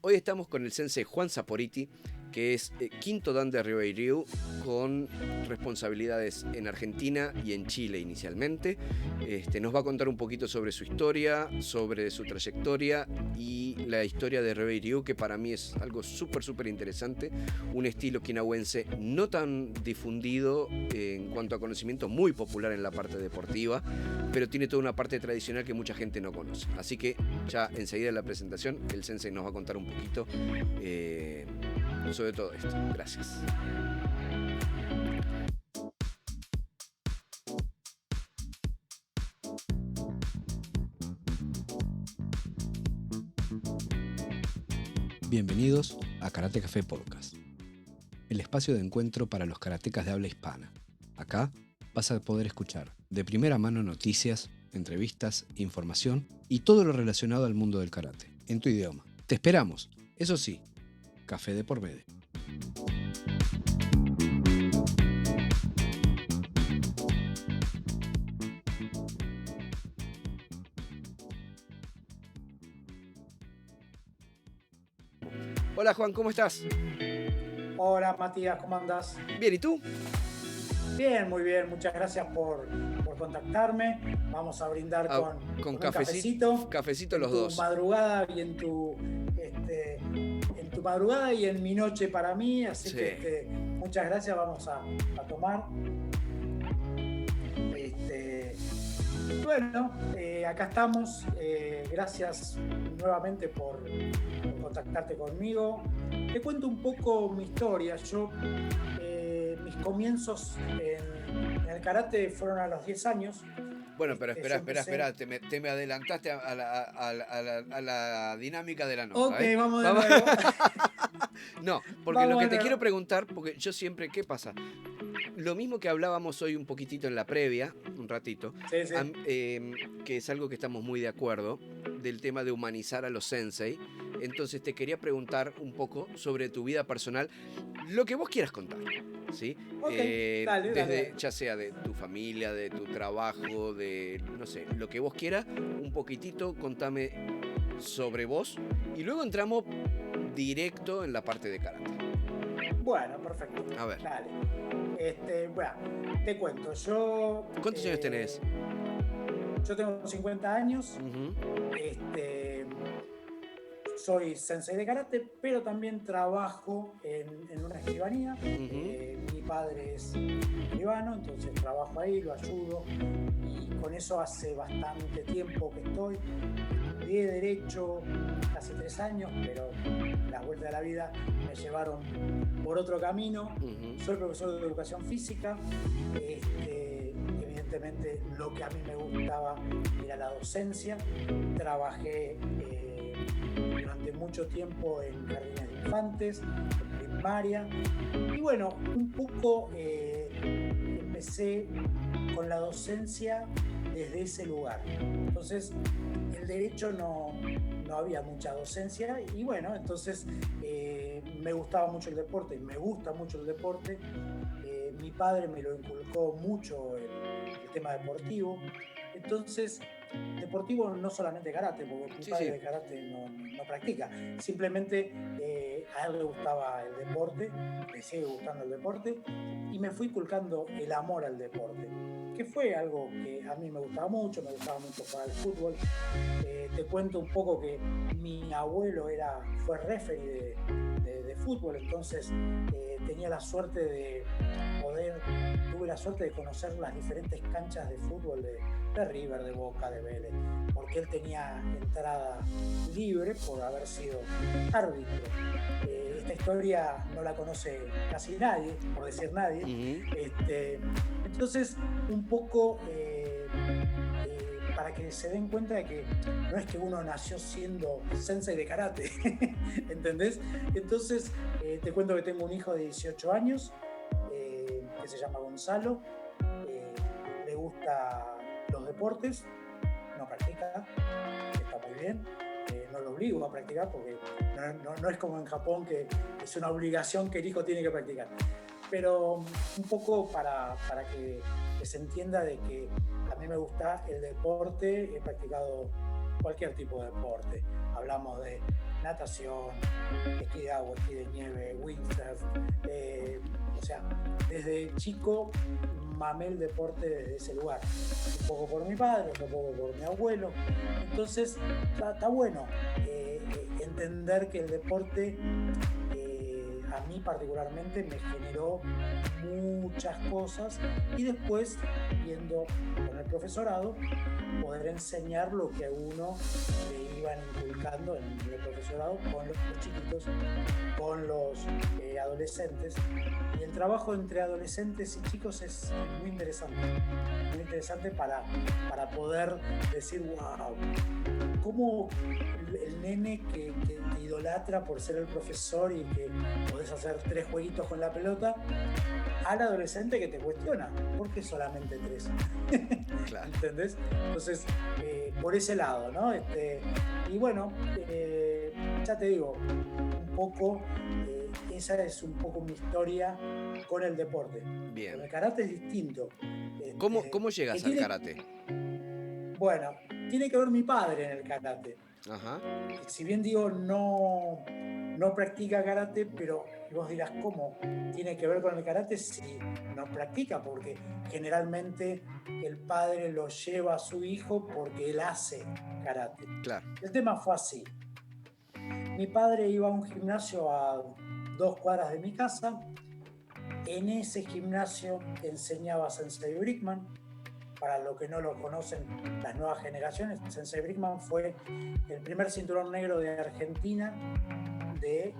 Hoy estamos con el sensei Juan Saporiti, que es quinto dan de Ryoei-ryu, con responsabilidades en Argentina y en Chile inicialmente. Nos va a contar un poquito sobre su historia, sobre su trayectoria y la historia de Ryoei-ryu, que para mí es algo súper interesante. Un estilo okinawense no tan difundido en cuanto a conocimiento, muy popular en la parte deportiva, pero tiene toda una parte tradicional que mucha gente no conoce. Así que ya enseguida en la presentación el sensei nos va a contar un poquito sobre todo esto. Gracias. Bienvenidos a Karate Café Podcast, el espacio de encuentro para los karatecas de habla hispana. Acá vas a poder escuchar de primera mano noticias, entrevistas, información y todo lo relacionado al mundo del karate, en tu idioma. Te esperamos, eso sí, café de por medio. Hola Juan, ¿cómo estás? Hola Matías, ¿cómo andás? Bien, ¿y tú? Bien, muy bien, muchas gracias por contactarme. Vamos a brindar con un cafecito. Cafecito los dos. En tu madrugada y en tu madrugada y en mi noche para mí, así sí. que muchas gracias, vamos a tomar. Bueno, acá estamos. Gracias nuevamente por contactarte conmigo. Te cuento un poco mi historia. Yo, mis comienzos en el karate fueron a los 10 años. Bueno, pero espera, te me adelantaste a la dinámica de la nota. Ok, vamos de nuevo. No, porque lo que te quiero preguntar, porque yo siempre, ¿qué pasa? Lo mismo que hablábamos hoy un poquitito en la previa, un ratito, sí. que es algo que estamos muy de acuerdo, del tema de humanizar a los sensei. Entonces te quería preguntar un poco sobre tu vida personal, lo que vos quieras contar, ¿sí? Okay, dale. Ya sea de tu familia, de tu trabajo, de, no sé, lo que vos quieras, un poquitito, contame sobre vos y luego entramos directo en la parte de karate. Bueno, perfecto. A ver. Dale. Bueno, te cuento. Yo. ¿Cuántos años tenés? Yo tengo 50 años. Soy sensei de karate, pero también trabajo en una escribanía. Mi padre es escribano, entonces trabajo ahí, lo ayudo. Y con eso hace bastante tiempo que estoy. Estudié Derecho hace 3 años, pero las vueltas de la vida me llevaron por otro camino. Soy profesor de educación física. Evidentemente lo que a mí me gustaba era la docencia. Trabajé durante mucho tiempo en jardines de infantes, en primaria. Y bueno, un poco empecé con la docencia desde ese lugar. Entonces, el derecho no había mucha docencia y bueno, entonces me gustaba mucho el deporte, me gusta mucho el deporte. Mi padre me lo inculcó mucho el tema deportivo. Entonces, deportivo no solamente karate, porque mi padre de karate no practica. Simplemente a él le gustaba el deporte, le sigue gustando el deporte, y me fui inculcando el amor al deporte, que fue algo que a mí me gustaba mucho jugar al fútbol. Te cuento un poco que mi abuelo fue referee de fútbol, entonces tuve la suerte de conocer las diferentes canchas de fútbol de River, de Boca, de Vélez, porque él tenía entrada libre por haber sido árbitro. Esta historia no la conoce casi nadie, por decir nadie. Entonces, un poco para que se den cuenta de que no es que uno nació siendo sensei de karate, ¿entendés? Entonces, te cuento que tengo un hijo de 18 años, que se llama Gonzalo, le gusta los deportes, no practica, está muy bien, no lo obligo a practicar porque no es como en Japón que es una obligación que el hijo tiene que practicar. Pero un poco para que se entienda de que a mí me gusta el deporte, he practicado cualquier tipo de deporte. Hablamos de natación, esquí de agua, esquí de nieve, windsurf, o sea, desde chico mamé el deporte desde ese lugar, un poco por mi padre, otro poco por mi abuelo, entonces está bueno entender que el deporte a mí particularmente me generó muchas cosas y después, viendo con el profesorado, poder enseñar lo que a uno le iban inculcando en el profesorado con los chiquitos, con los adolescentes. Y el trabajo entre adolescentes y chicos es muy interesante para poder decir, wow, cómo el nene que te idolatra por ser el profesor y que podés hacer 3 jueguitos con la pelota, al adolescente que te cuestiona, ¿por qué solamente 3? Claro. ¿Entendés? Entonces, por ese lado, ¿no? Y bueno, ya te digo, un poco, esa es un poco mi historia con el deporte. Bien. Con el karate es distinto. ¿Cómo llegas al karate? Bueno, tiene que ver mi padre en el karate. Ajá. Si bien digo no practica karate, pero vos dirás, ¿cómo tiene que ver con el karate si no practica? Porque generalmente el padre lo lleva a su hijo porque él hace karate. Claro. El tema fue así. Mi padre iba a un gimnasio a 2 cuadras de mi casa. En ese gimnasio enseñaba Sensei Brickman. Para los que no lo conocen, las nuevas generaciones, Sensei Brickman fue el primer cinturón negro de Argentina de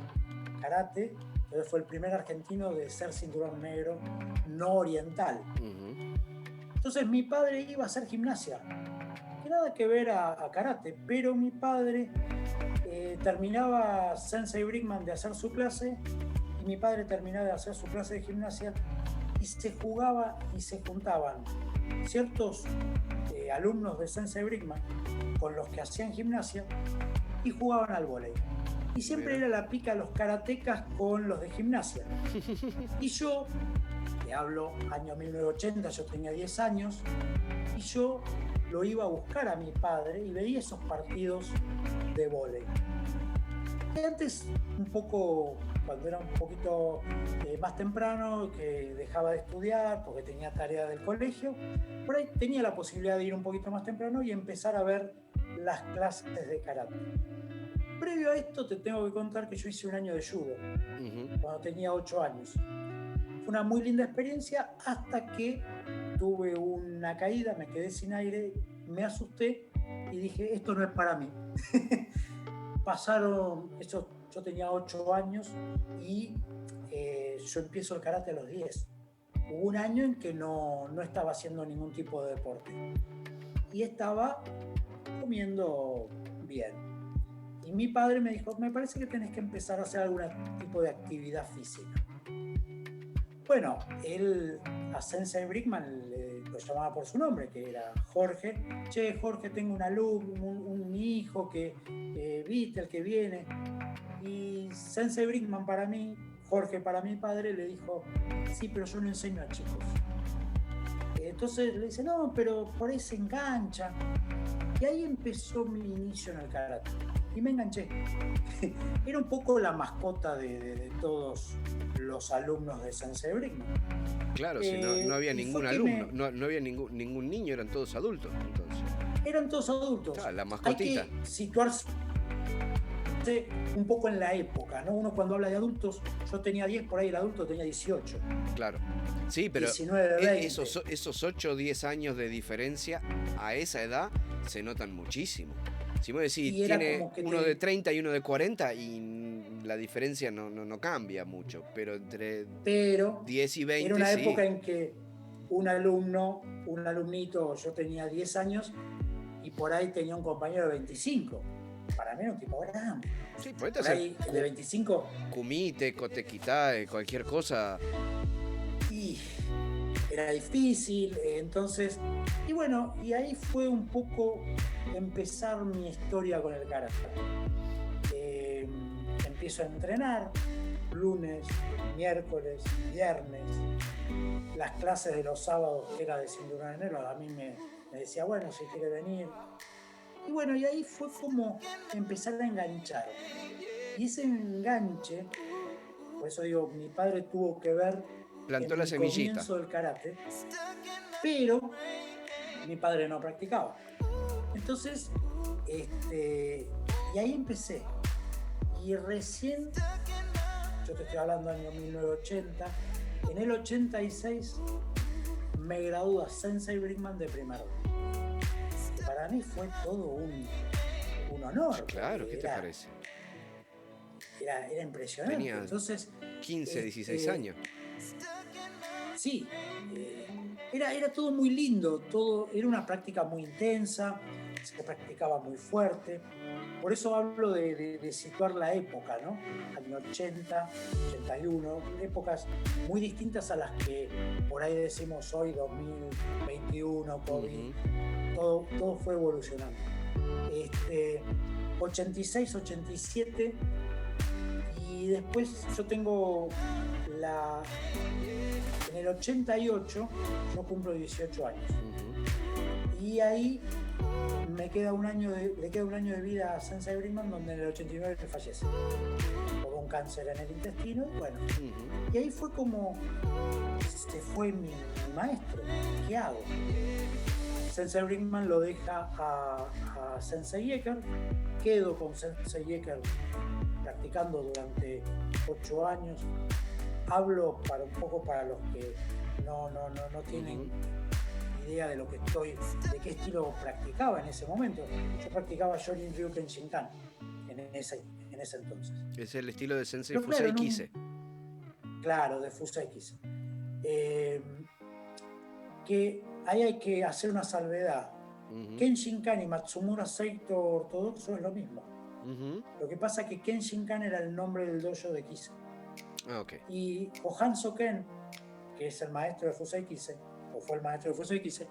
karate. Entonces fue el primer argentino de ser cinturón negro no oriental. Entonces mi padre iba a hacer gimnasia, que nada que ver a karate, pero mi padre terminaba Sensei Brickman de hacer su clase y mi padre terminaba de hacer su clase de gimnasia y se jugaba y se juntaban ciertos alumnos de Sensei Brickman con los que hacían gimnasia y jugaban al vóley. Y siempre era la pica los karatecas con los de gimnasia. Y yo, te hablo año 1980, yo tenía 10 años, y yo lo iba a buscar a mi padre y veía esos partidos de vóley. Y antes, un poco, cuando era un poquito más temprano, que dejaba de estudiar porque tenía tarea del colegio, por ahí tenía la posibilidad de ir un poquito más temprano y empezar a ver las clases de karate. Previo a esto te tengo que contar que yo hice un año de judo cuando tenía 8 años. Fue una muy linda experiencia hasta que tuve una caída, me quedé sin aire, me asusté y dije, esto no es para mí. Pasaron, yo tenía 8 años y yo empiezo el karate a los 10. Hubo un año en que no estaba haciendo ningún tipo de deporte y estaba comiendo bien. Y mi padre me dijo, me parece que tenés que empezar a hacer algún tipo de actividad física. Bueno, él a Sensei Brickman lo llamaba por su nombre, que era Jorge. Che, Jorge, tengo un alumno, un hijo que viste, el que viene. Y Sensei Brickman para mí, Jorge para mi padre, le dijo, sí, pero yo no enseño a chicos. Entonces le dice, no, pero por ahí se engancha. Y ahí empezó mi inicio en el karate. Y me enganché. Era un poco la mascota de todos los alumnos de Sensei Brickman. Claro, si no había ningún alumno, no había ningún niño, eran todos adultos. Entonces. Eran todos adultos. Claro, la mascotita. Hay que situarse un poco en la época, ¿no? Uno cuando habla de adultos, yo tenía 10, por ahí el adulto tenía 18. Claro. Sí, pero 19, 20. Esos 8 o 10 años de diferencia a esa edad se notan muchísimo. Si vos decís, tiene uno de 30 y uno de 40 y la diferencia no cambia mucho, pero entre 10 y 20 era una época en que un alumnito, yo tenía 10 años y por ahí tenía un compañero de 25. Para mí era un tipo grande. Sí, por ahí de 25. Kumite, Kotekitae, cualquier cosa. Y era difícil, entonces, y bueno, y ahí fue un poco empezar mi historia con el karate. Empiezo a entrenar lunes, miércoles, viernes. Las clases de los sábados era de cinturón negro, a mí me decía, bueno, si quiere venir. Y bueno, y ahí fue como empezar a enganchar. Y ese enganche, por eso digo, mi padre tuvo que ver Plantó en la mi semillita. comienzo del karate, pero mi padre no practicaba. Entonces, y ahí empecé. Y recién, yo te estoy hablando del año 1980, en el 86 me gradúa Sensei Brickman de primero. Para mí fue todo un honor. Claro, ¿qué te parece? Era impresionante. Tenía entonces 15, 16 años. Sí, era todo muy lindo, todo, era una práctica muy intensa, se practicaba muy fuerte. Por eso hablo de situar la época, ¿no? Año 80, 81, épocas muy distintas a las que por ahí decimos hoy, 2021, COVID, todo fue evolucionando. 86, 87, y después yo tengo en el 88 yo cumplo 18 años. Y ahí le queda un año de vida a Sensei Brickman, donde en el 89 fallece por un cáncer en el intestino. Bueno, y ahí fue como, este fue mi maestro, ¿qué hago? Sensei Brickman lo deja a Sensei Eker, quedo con Sensei Eker practicando durante 8 años. Hablo un poco para los que no tienen idea de de qué estilo practicaba en ese momento. Yo practicaba Shorin Ryu Kenshinkan en ese entonces. Es el estilo de Sensei Fusai Kise. Claro, de Fusai Kise. Que ahí hay que hacer una salvedad. Kenshinkan y Matsumura Seito ortodoxo es lo mismo. Lo que pasa es que Kenshinkan era el nombre del dojo de Kise. Okay. Y Kohan Soken, que es el maestro de Fusai Kise, o fue el maestro de Fusai Kise,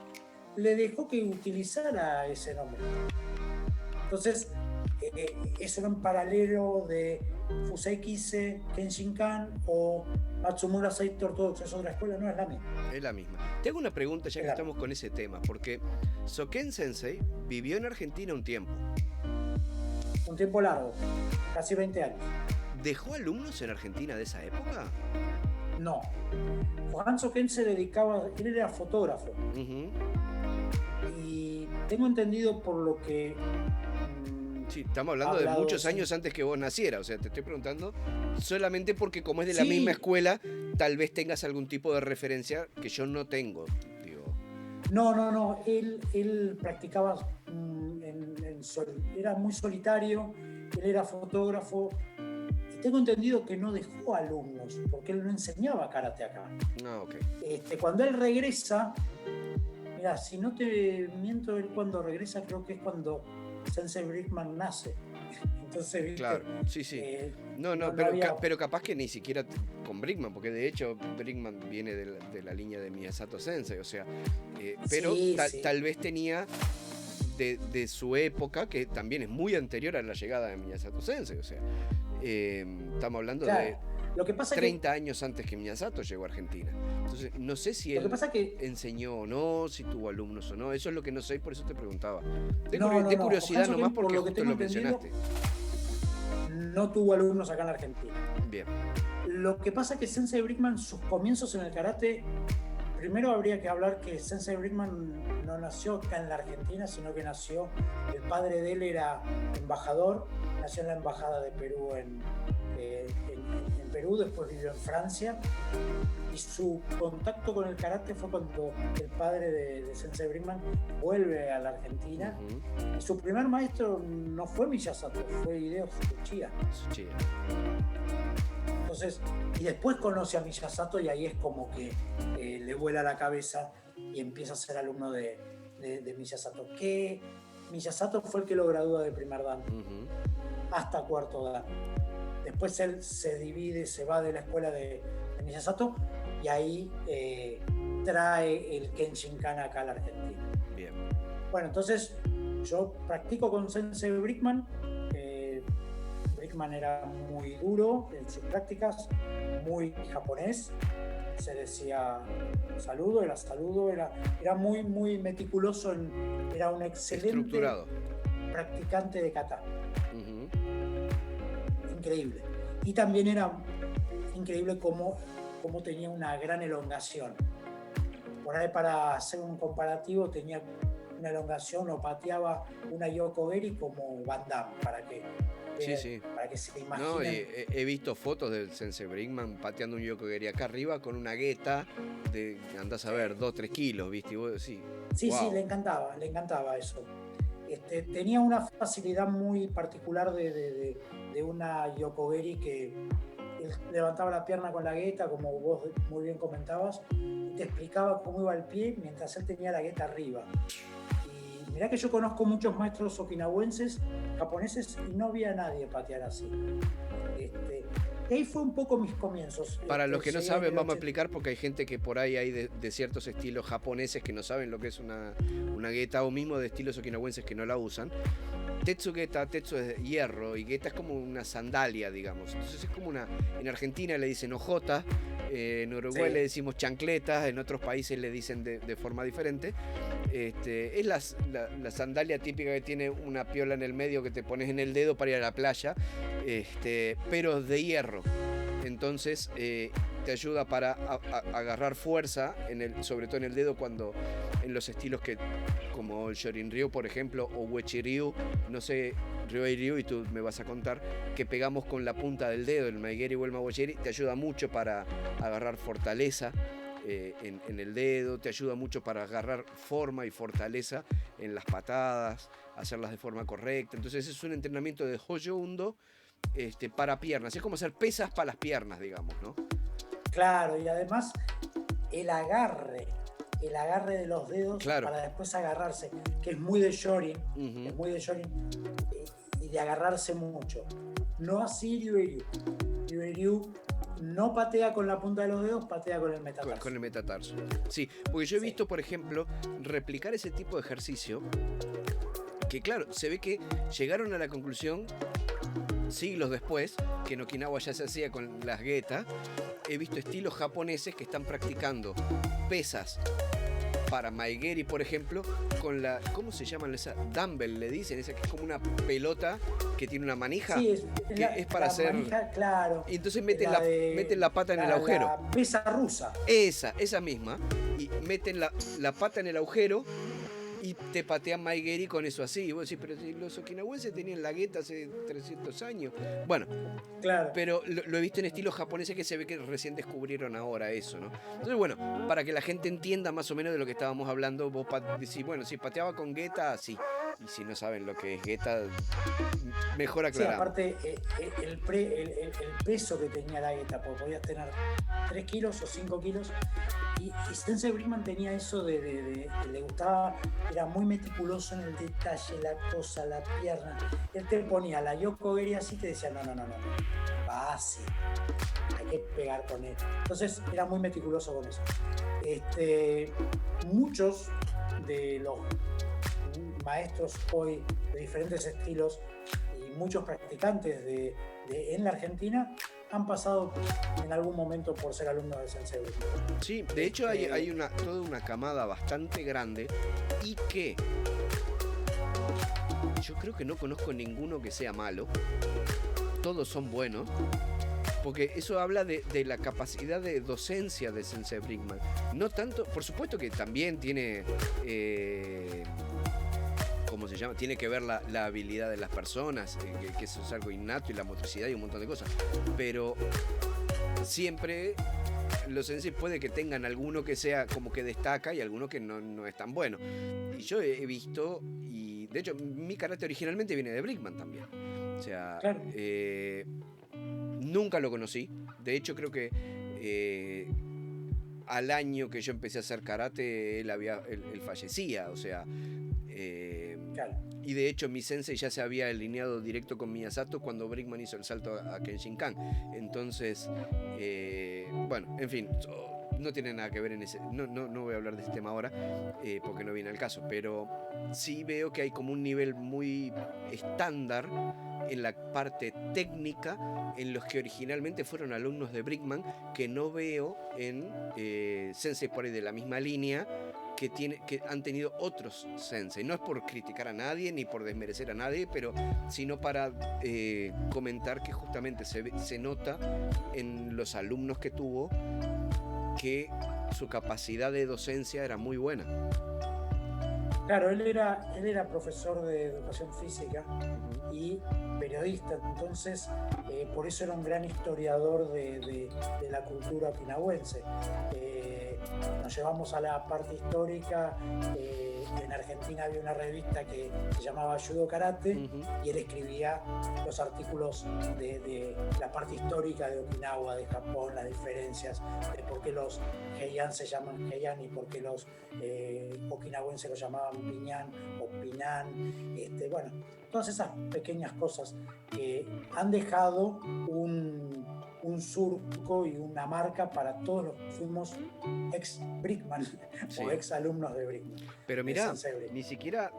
le dejó que utilizara ese nombre. Entonces, eso era un paralelo de Fusai Kise, Kenshinkan o Matsumura Seito ortodoxo. Es otra escuela, no es la misma. Es la misma. Te hago una pregunta ya que estamos con ese tema, porque Soken Sensei vivió en Argentina un tiempo. Un tiempo largo, casi 20 años. ¿Dejó alumnos en Argentina de esa época? No. Kohan Soken se dedicaba, él era fotógrafo. Y tengo entendido por lo que... Sí, estamos hablando de muchos años antes que vos nacieras. O sea, te estoy preguntando solamente porque como es de la misma escuela, tal vez tengas algún tipo de referencia que yo no tengo. Digo. No. Él practicaba, era muy solitario, él era fotógrafo. Tengo entendido que no dejó alumnos, porque él no enseñaba karate acá. Okay. Cuando él regresa, mira, si no te miento, él cuando regresa creo que es cuando Sensei Brickman nace. Entonces, ¿viste? Claro, sí. Pero capaz que ni siquiera con Brickman, porque de hecho Brickman viene de la línea de Miyasato Sensei, o sea, pero tal vez tenía de su época, que también es muy anterior a la llegada de Miyasato Sensei, o sea, estamos hablando de lo que pasa 30 años antes que Miyasato llegó a Argentina. Entonces, no sé si él enseñó o no, si tuvo alumnos o no, eso es lo que no sé, por eso te preguntaba. De curiosidad nomás, porque justo lo mencionaste. No tuvo alumnos acá en Argentina. Bien. Lo que pasa es que Sensei Brickman, sus comienzos en el karate, primero habría que hablar que Sensei Brickman no nació acá en la Argentina, sino que el padre de él era embajador, nació en la embajada de Perú en Perú, después vivió en Francia, y su contacto con el karate fue cuando el padre de Sensei Brickman vuelve a la Argentina. Y su primer maestro no fue Miyasato, fue Hideo Tsuchiya. Entonces, y después conoce a Miyasato y ahí es como que le vuela la cabeza y empieza a ser alumno de Miyasato. Que Miyasato fue el que lo gradúa de primer dan hasta cuarto dan. Después él se divide, se va de la escuela de Miyasato y ahí trae el Kenshinkan acá a la Argentina. Bien. Bueno, entonces yo practico con Sensei Brickman. Brickman era muy duro en sus prácticas, muy japonés. Se decía saludo, era muy, muy meticuloso, era un excelente... Estructurado. practicante de kata. Ujú. Increíble. Y también era increíble cómo tenía una gran elongación. Por ahí, para hacer un comparativo, tenía una elongación o pateaba una Yokogeri como Van Damme, Sí, sí. para que se No, y imaginen. he visto fotos del Sensei Brinkman pateando un yokogeri acá arriba con una gueta de, andás a ver, 2-3 kilos, ¿viste? Y vos decís, Sí, sí, wow. le encantaba eso. Tenía una facilidad muy particular de una Yokogeri, que él levantaba la pierna con la gueta, como vos muy bien comentabas, y te explicaba cómo iba el pie mientras él tenía la gueta arriba. Y mirá que yo conozco muchos maestros okinawenses, japoneses, y no vi a nadie patear así. Y ahí fue un poco mis comienzos. Para los que no Llegué en saben, el vamos a 80. explicar porque hay gente que por ahí hay de ciertos estilos japoneses que no saben lo que es una gueta, o mismo de estilos okinawenses que no la usan. Tetsu-geta, tetsu es hierro y geta es como una sandalia, digamos. Entonces es como una... En Argentina le dicen ojota, en Uruguay Sí. le decimos chancletas, en otros países le dicen de forma diferente. Es la sandalia típica que tiene una piola en el medio que te pones en el dedo para ir a la playa, pero de hierro. Entonces te ayuda para agarrar fuerza, sobre todo en el dedo, cuando en los estilos como el Shorin-ryu, por ejemplo, o Uechi-ryu, no sé, Ryoei-ryu, y tú me vas a contar, que pegamos con la punta del dedo, el Maegeri o el Mawashi, te ayuda mucho para agarrar fortaleza en el dedo, te ayuda mucho para agarrar forma y fortaleza en las patadas, hacerlas de forma correcta. Entonces es un entrenamiento de Hoyo Undo para piernas. Es como hacer pesas para las piernas, digamos, ¿no? Claro, y además el agarre, el agarre de los dedos Claro. para después agarrarse, que es muy de Shorin, Uh-huh. es muy de Shorin, y de agarrarse mucho. No así Ryu. Ryu no patea con la punta de los dedos, patea con el metatarso. Con el metatarso. Sí, porque yo he visto, por ejemplo, replicar ese tipo de ejercicio, que claro, se ve que llegaron a la conclusión siglos después, que en Okinawa ya se hacía con las getas. He visto estilos japoneses que están practicando pesas para Maegeri, por ejemplo, con la... ¿Cómo se llaman esa? Dumbbell, le dicen, esa que es como una pelota que tiene una manija. Sí, es para hacer... manija, claro. Y entonces meten la pata en el agujero. La pesa rusa. Esa misma. Y meten la pata en el agujero y te patean Maegeri con eso así. Y vos decís, pero si los okinawenses tenían la gueta hace 300 años. Bueno, claro. Pero lo he visto en estilos japoneses que se ve que recién descubrieron ahora eso, ¿no? Entonces, bueno, para que la gente entienda más o menos de lo que estábamos hablando, vos decís, bueno, si pateaba con gueta, sí. Y si no saben lo que es gueta, mejor aclaramos. Sí, aparte el peso que tenía la gueta, porque podías tener 3 kilos o 5 kilos. Y Sensei Brinkman tenía eso de le gustaba, era muy meticuloso en el detalle, la cosa, la pierna. Él te ponía la Yokogeri así y te decía, no, va así, hay que pegar con él. Entonces era muy meticuloso con eso. Muchos de los maestros hoy de diferentes estilos y muchos practicantes en la Argentina han pasado en algún momento por ser alumnos de Sensei Brinkman. Sí, de hecho hay toda una camada bastante grande y que yo creo que no conozco ninguno que sea malo. Todos son buenos. Porque eso habla de la capacidad de docencia de Sensei Brinkman. No tanto, por supuesto que también tiene... ¿cómo se llama? Tiene que ver la habilidad de las personas, que eso es algo innato, y la motricidad y un montón de cosas. Pero siempre los sensei puede que tengan alguno que sea como que destaca y alguno que no es tan bueno. Y yo he visto, y de hecho mi karate originalmente viene de Brinkman también. O sea, claro. Nunca lo conocí. De hecho creo que al año que yo empecé a hacer karate él fallecía. O sea... claro. Y de hecho mi sensei ya se había alineado directo con Miyasato cuando Brinkman hizo el salto a Kenshinkan. Entonces, bueno, en fin, no tiene nada que ver en ese... No voy a hablar de este tema ahora porque no viene al caso, pero sí veo que hay como un nivel muy estándar en la parte técnica en los que originalmente fueron alumnos de Brinkman, que no veo en sensei por ahí de la misma línea que han tenido otros sensei. No es por criticar a nadie ni por desmerecer a nadie, pero sino para comentar que justamente se nota en los alumnos que tuvo que su capacidad de docencia era muy buena. Claro, él era profesor de educación física y periodista, entonces por eso era un gran historiador de la cultura okinawense. Nos llevamos a la parte histórica. En Argentina había una revista que se llamaba Judo Karate, y él escribía los artículos de la parte histórica de Okinawa, de Japón, las diferencias, de por qué los Heian se llaman Heian y por qué los okinawenses lo llamaban Piñán o Pinan. Bueno, todas esas pequeñas cosas que han dejado un surco y una marca para todos los que fuimos ex Brickman, sí, o ex alumnos de Brickman. Pero mirá, ni siquiera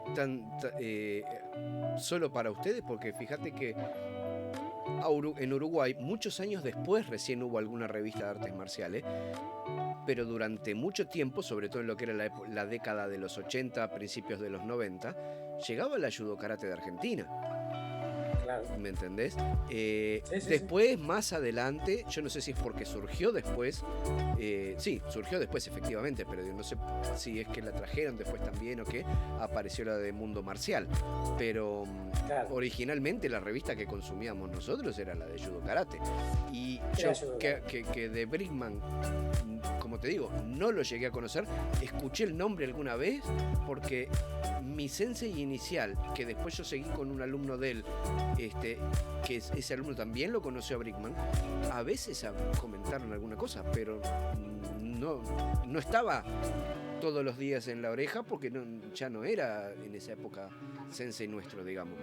solo para ustedes, porque fíjate que en Uruguay muchos años después recién hubo alguna revista de artes marciales, pero durante mucho tiempo, sobre todo en lo que era la década de los 80, principios de los 90, llegaba la Judo Karate de Argentina. Claro. ¿Me entendés? Sí, después, sí. Más adelante, yo no sé si es porque surgió después, sí, surgió después efectivamente, pero no sé si es que la trajeron después también o qué, apareció la de Mundo Marcial, pero claro, originalmente la revista que consumíamos nosotros era la de Judo Karate, y yo que de Brickman, como te digo, no lo llegué a conocer, escuché el nombre alguna vez porque mi sensei inicial, que después yo seguí con un alumno de él, que ese alumno también lo conoció a Brickman, a veces comentaron alguna cosa, pero no estaba todos los días en la oreja porque ya no era en esa época sensei nuestro, digamos.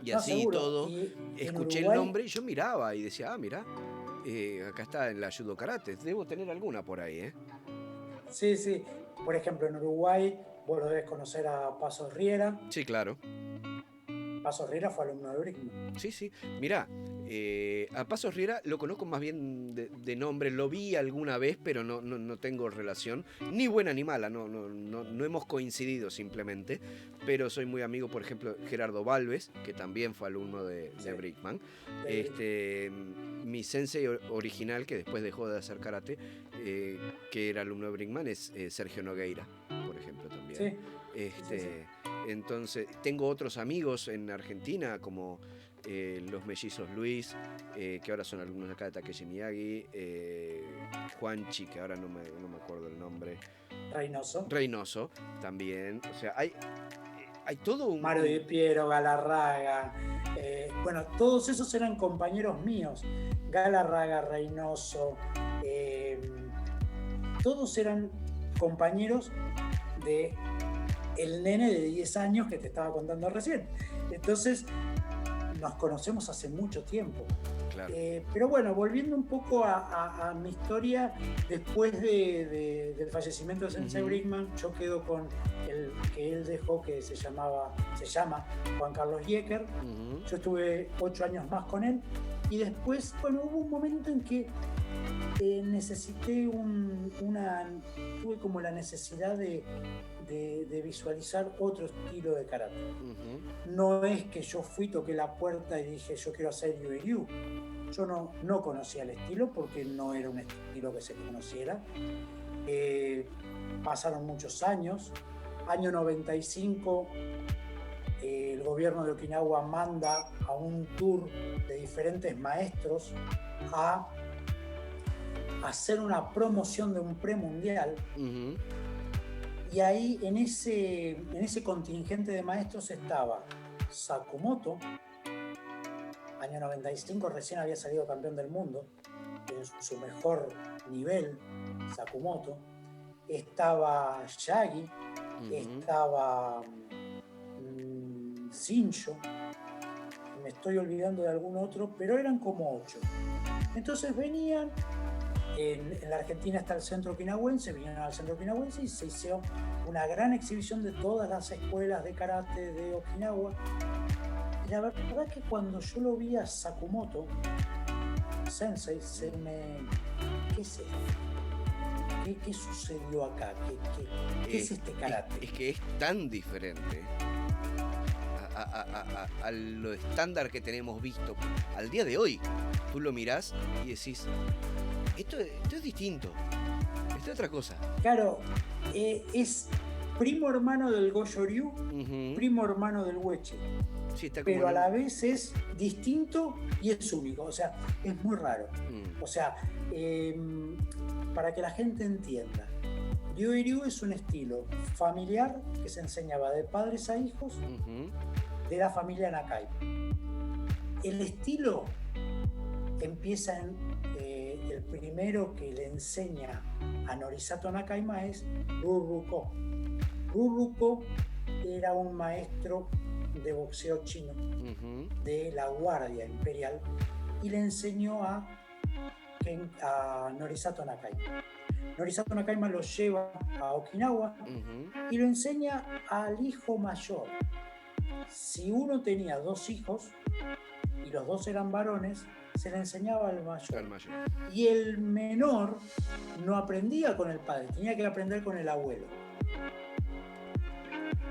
Y así seguro. Todo, escuché Uruguay el nombre y yo miraba y decía, mirá, acá está en la Judo Karate, debo tener alguna por ahí, ¿eh? Sí, sí. Por ejemplo, en Uruguay, vos lo debes conocer a Paso Riera. Sí, claro. Paso Riera fue alumno de Brickman. Sí, sí. Mirá, a Paso Riera lo conozco más bien de nombre, lo vi alguna vez, pero no tengo relación, ni buena ni mala, no hemos coincidido simplemente, pero soy muy amigo, por ejemplo, Gerardo Balves, que también fue alumno de Brickman. Mi sensei original, que después dejó de hacer karate, que era alumno de Brickman, es Sergio Nogueira, por ejemplo, también. Sí. Sí. Entonces, tengo otros amigos en Argentina, como los mellizos Luis, que ahora son alumnos acá de Takeshi Miyagi, Juanchi, que ahora no me acuerdo el nombre. Reynoso, también. O sea, hay todo un... Mario Di Piero, Galarraga. Bueno, todos esos eran compañeros míos. Galarraga, Reynoso. Todos eran compañeros de el nene de 10 años que te estaba contando recién. Entonces, nos conocemos hace mucho tiempo. Claro. Pero bueno, volviendo un poco a mi historia, después del fallecimiento de Sensei Brickman, yo quedo con el que él dejó, que se llama Juan Carlos Yecker. Yo estuve 8 años más con él, y después, bueno, hubo un momento en que necesité tuve como la necesidad de visualizar otro estilo de karate. No es que yo toqué la puerta y dije yo quiero hacer Ryu. Yo no conocía el estilo porque no era un estilo que se conociera. Pasaron muchos años. Año 95, el gobierno de Okinawa manda a un tour de diferentes maestros a hacer una promoción de un premundial. Y ahí en ese contingente de maestros estaba Sakumoto, año 95, recién había salido campeón del mundo, en su mejor nivel, Sakumoto. Estaba Yagi, estaba Shinjo, me estoy olvidando de algún otro, pero eran como 8. Entonces venían. En la Argentina está el centro okinawense, vinieron al centro okinawense y se hizo una gran exhibición de todas las escuelas de karate de Okinawa. Y la verdad que cuando yo lo vi a Sakumoto, sensei, ¿qué es esto? ¿Qué sucedió acá? ¿Qué es este karate? Es que es tan diferente a lo estándar que tenemos visto al día de hoy. Tú lo mirás y decís, esto es distinto, esto es otra cosa. Claro, es primo hermano del Goju-Ryu, primo hermano del Uechi. Sí, está como pero a la vez es distinto y es único, o sea, es muy raro. O sea, para que la gente entienda, Ryu es un estilo familiar que se enseñaba de padres a hijos de la familia Nakai. El estilo empieza en el primero que le enseña a Norisato Nakaima es Ruruko. Ruruko era un maestro de boxeo chino de la Guardia Imperial y le enseñó a Norisato Nakaima. Norisato Nakaima lo lleva a Okinawa y lo enseña al hijo mayor. Si uno tenía 2 hijos y los 2 eran varones, se le enseñaba al mayor. Y el menor no aprendía con el padre, tenía que aprender con el abuelo.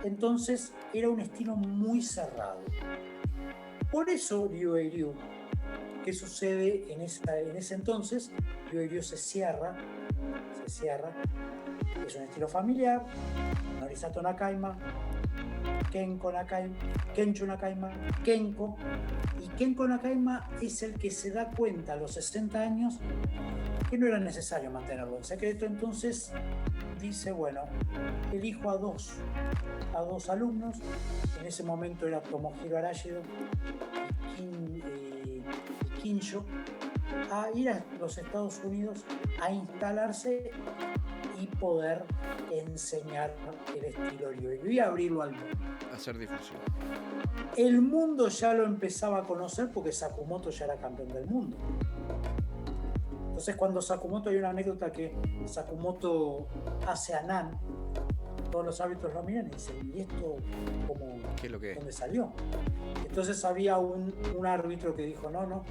Entonces era un estilo muy cerrado. Por eso Ryu, ¿qué sucede en ese entonces? Ryu se cierra, es un estilo familiar, Norisato Nakaima, Kencho Nakaima, Kenko, y Kenko Nakaima es el que se da cuenta a los 60 años que no era necesario mantenerlo en secreto, entonces dice, bueno, elijo a dos alumnos, en ese momento era Tomohiro Arashido y Kinsho, a ir a los Estados Unidos a instalarse y poder enseñar el estilo Ryu y abrirlo al mundo. Hacer difusión. El mundo ya lo empezaba a conocer porque Sakumoto ya era campeón del mundo. Entonces cuando Sakumoto, hay una anécdota que Sakumoto hace a Nan, todos los árbitros lo miran y dicen, ¿y esto cómo, ¿qué es lo que es? ¿Dónde salió? Entonces había un árbitro que dijo, no,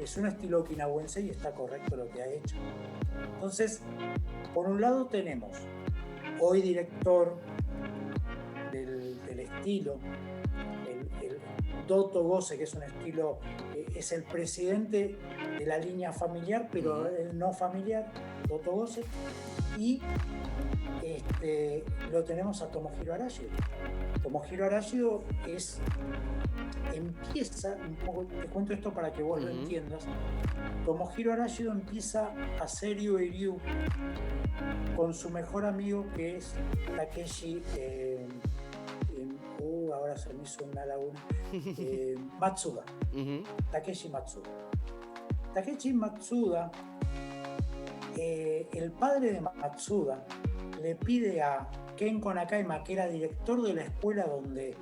es un estilo okinawense y está correcto lo que ha hecho. Entonces, por un lado tenemos hoy director del estilo, el Doto Gose, que es un estilo, es el presidente de la línea familiar, pero el no familiar, Doto Gose, y lo tenemos a Tomohiro Arashido. Tomohiro Arashido empieza, un poco, te cuento esto para que vos lo entiendas. Tomohiro Arashido empieza a hacer Ryu con su mejor amigo, que es Takeshi, ahora se me hizo una laguna, Matsuda. Takeshi Matsuda. Takeshi Matsuda, el padre de Matsuda, le pide a Kenko Nakaima, que era director de la escuela donde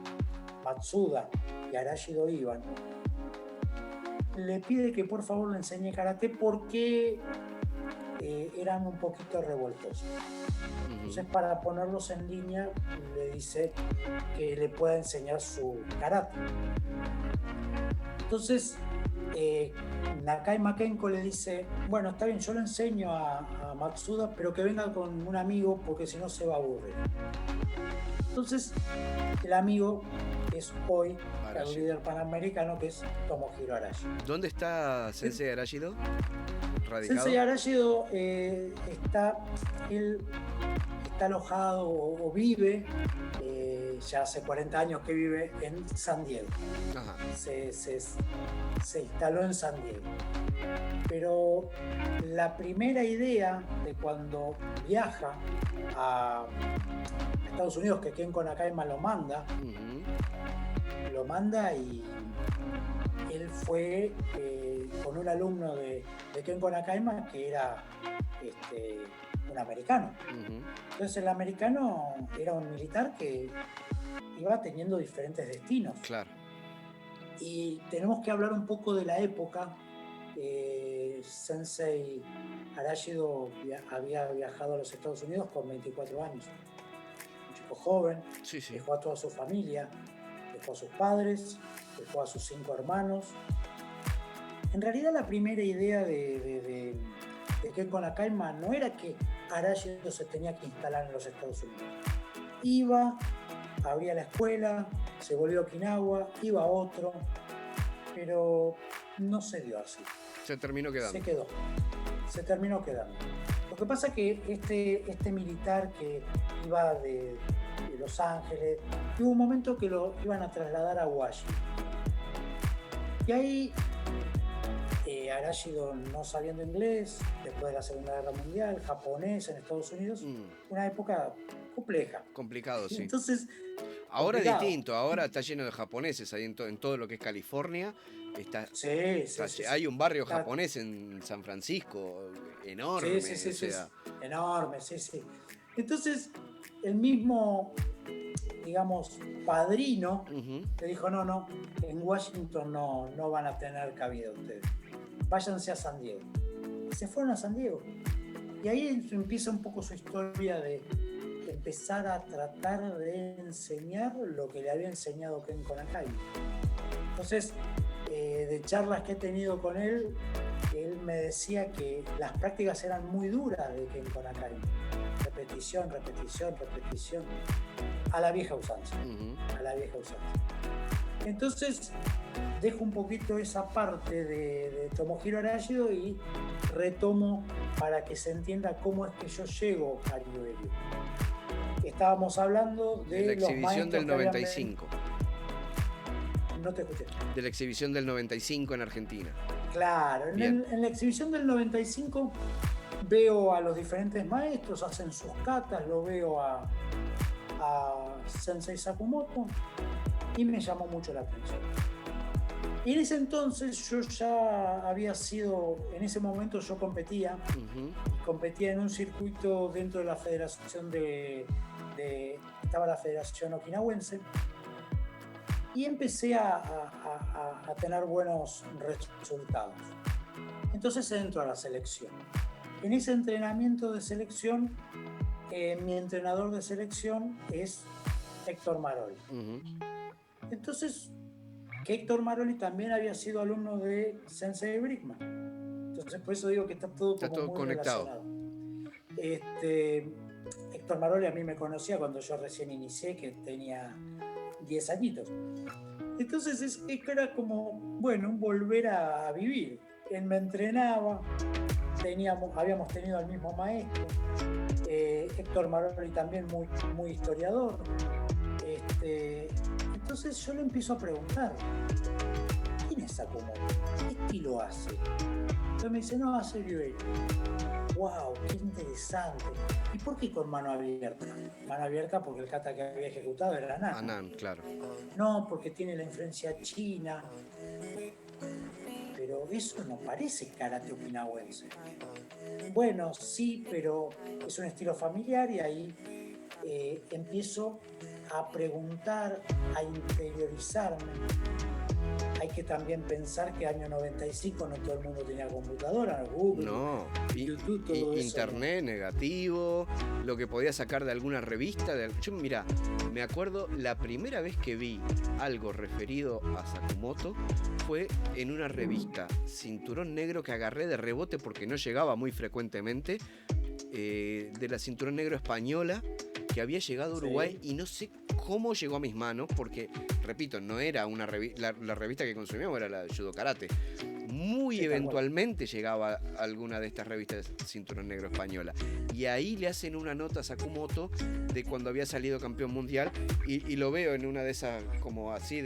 Matsuda y Arashido iban, le pide que por favor le enseñe karate porque eran un poquito revoltosos. Entonces, para ponerlos en línea, le dice que le pueda enseñar su karate. Entonces, Nakaima Kenko le dice, bueno, está bien, yo le enseño a Matsuda, pero que venga con un amigo porque si no se va a aburrir. Entonces, el amigo es hoy el líder panamericano, que es Tomohiro Arashido. ¿Dónde está Sensei Arashido? ¿Radicado? Sensei Arashido está alojado o vive, ya hace 40 años que vive en San Diego. Ajá. Se instaló en San Diego. Pero la primera idea de cuando viaja a Estados Unidos, que Kenko Nakaima lo manda y él fue con un alumno de Kenko Nakaima que era un americano. Entonces el americano era un militar que iba teniendo diferentes destinos. Claro. Y tenemos que hablar un poco de la época. Sensei Arashido había viajado a los Estados Unidos con 24 años. Un chico joven, dejó a toda su familia, dejó a sus padres, dejó a sus 5 hermanos. En realidad la primera idea de Kenko Nakaima no era que Aráyido se tenía que instalar en los Estados Unidos. Iba, abría la escuela, se volvió a Okinawa, iba a otro, pero no se dio así. Se terminó quedando. Se terminó quedando. Lo que pasa es que este militar que iba de Los Ángeles, hubo un momento que lo iban a trasladar a Washington. Y ahí Aráyido, no sabiendo inglés, después de la Segunda Guerra Mundial, japonés en Estados Unidos, una época compleja. Complicado, sí. Entonces, ahora es distinto, ahora está lleno de japoneses ahí en todo lo que es California. Hay un barrio japonés en San Francisco, enorme. Enorme, sí. Entonces, el mismo, digamos, padrino le dijo, no, en Washington no van a tener cabida ustedes. Váyanse a San Diego. Y se fueron a San Diego. Y ahí empieza un poco su historia de empezar a tratar de enseñar lo que le había enseñado Ken Konakari. Entonces, de charlas que he tenido con él me decía que las prácticas eran muy duras de Ken Konakari. Repetición, a la vieja usanza. Entonces, dejo un poquito esa parte de Tomohiro Aráyido y retomo para que se entienda cómo es que yo llego a Ryu. Estábamos hablando de la exhibición del 95. No te escuché. De la exhibición del 95 en Argentina. Claro, en la exhibición del 95 veo a los diferentes maestros, hacen sus katas, lo veo a Sensei Sakumoto y me llamó mucho la atención. Y en ese entonces yo ya había sido, en ese momento yo competía en un circuito dentro de la federación estaba la federación okinawense, y empecé a tener buenos resultados. Entonces entro a la selección. En ese entrenamiento de selección, mi entrenador de selección es Héctor Maroli. Entonces, que Héctor Maroli también había sido alumno de Sensei Brickman. Entonces, por eso digo que está todo muy conectado. Héctor Maroli a mí me conocía cuando yo recién inicié, que tenía 10 añitos. Entonces es que era como, bueno, un volver a vivir. Él me entrenaba, habíamos tenido al mismo maestro, Héctor Maroli también muy historiador. Entonces yo le empiezo a preguntar, ¿quién es Sakumoto? ¿Qué estilo hace? Entonces me dice, no, hace Ryu. ¡Wow! ¡Qué interesante! ¿Y por qué con mano abierta? Mano abierta porque el kata que había ejecutado era Anan. Anan, claro. No, porque tiene la influencia china. Pero eso no parece karate okinawense. Bueno, sí, pero es un estilo familiar y ahí empiezo a preguntar, a interiorizarme. Hay que también pensar que año 95 no todo el mundo tenía computadora, Google, YouTube, todo eso. Internet negativo, lo que podía sacar de alguna revista. Yo, mira, me acuerdo la primera vez que vi algo referido a Sakumoto fue en una revista, Cinturón Negro, que agarré de rebote porque no llegaba muy frecuentemente, de la Cinturón Negro española, que había llegado a Uruguay, y no sé cómo llegó a mis manos, porque, repito, no era una revista, la revista que consumíamos era la de Judo Karate. Muy eventualmente llegaba alguna de estas revistas de Cinturón Negro española. Y ahí le hacen una nota a Sakumoto de cuando había salido campeón mundial, y lo veo en una de esas, como así,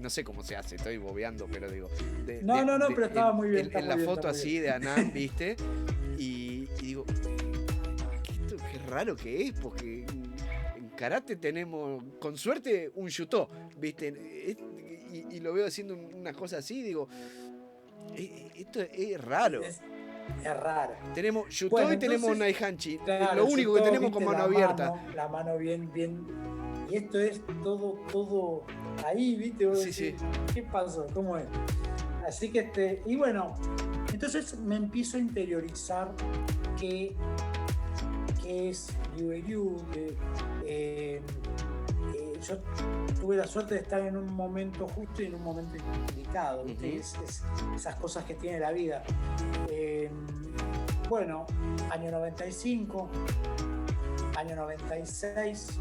no sé cómo se hace, estoy bobeando, pero digo... pero estaba muy bien. En la foto así de Anan, ¿viste? Y digo... Qué raro que es, porque en karate tenemos, con suerte, un Shutō, ¿viste? Y lo veo haciendo una cosa así, digo, esto es raro. Es raro. Tenemos Shutō y tenemos Naihanchi, claro, lo único Shutō, que tenemos con mano abierta. La mano bien. Y esto es todo ahí, ¿viste? Sí. ¿Qué pasó? ¿Cómo es? Así que, y bueno, entonces me empiezo a interiorizar que es Ryu. Yo tuve la suerte de estar en un momento justo y en un momento indicado, ¿viste? Esas cosas que tiene la vida. Bueno, año 95, año 96,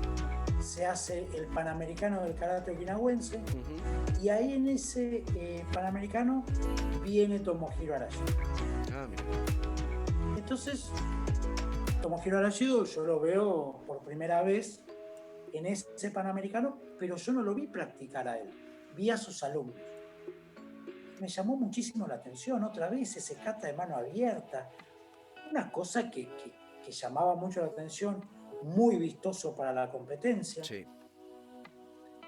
se hace el Panamericano del Karate Okinawense, y ahí en ese Panamericano viene Tomohiro Arashio. Ah, mira. Entonces, Tomohiro Arashio yo lo veo por primera vez en ese Panamericano, pero yo no lo vi practicar a él, vi a sus alumnos. Me llamó muchísimo la atención, otra vez ese kata de mano abierta, una cosa que llamaba mucho la atención, muy vistoso para la competencia. Sí.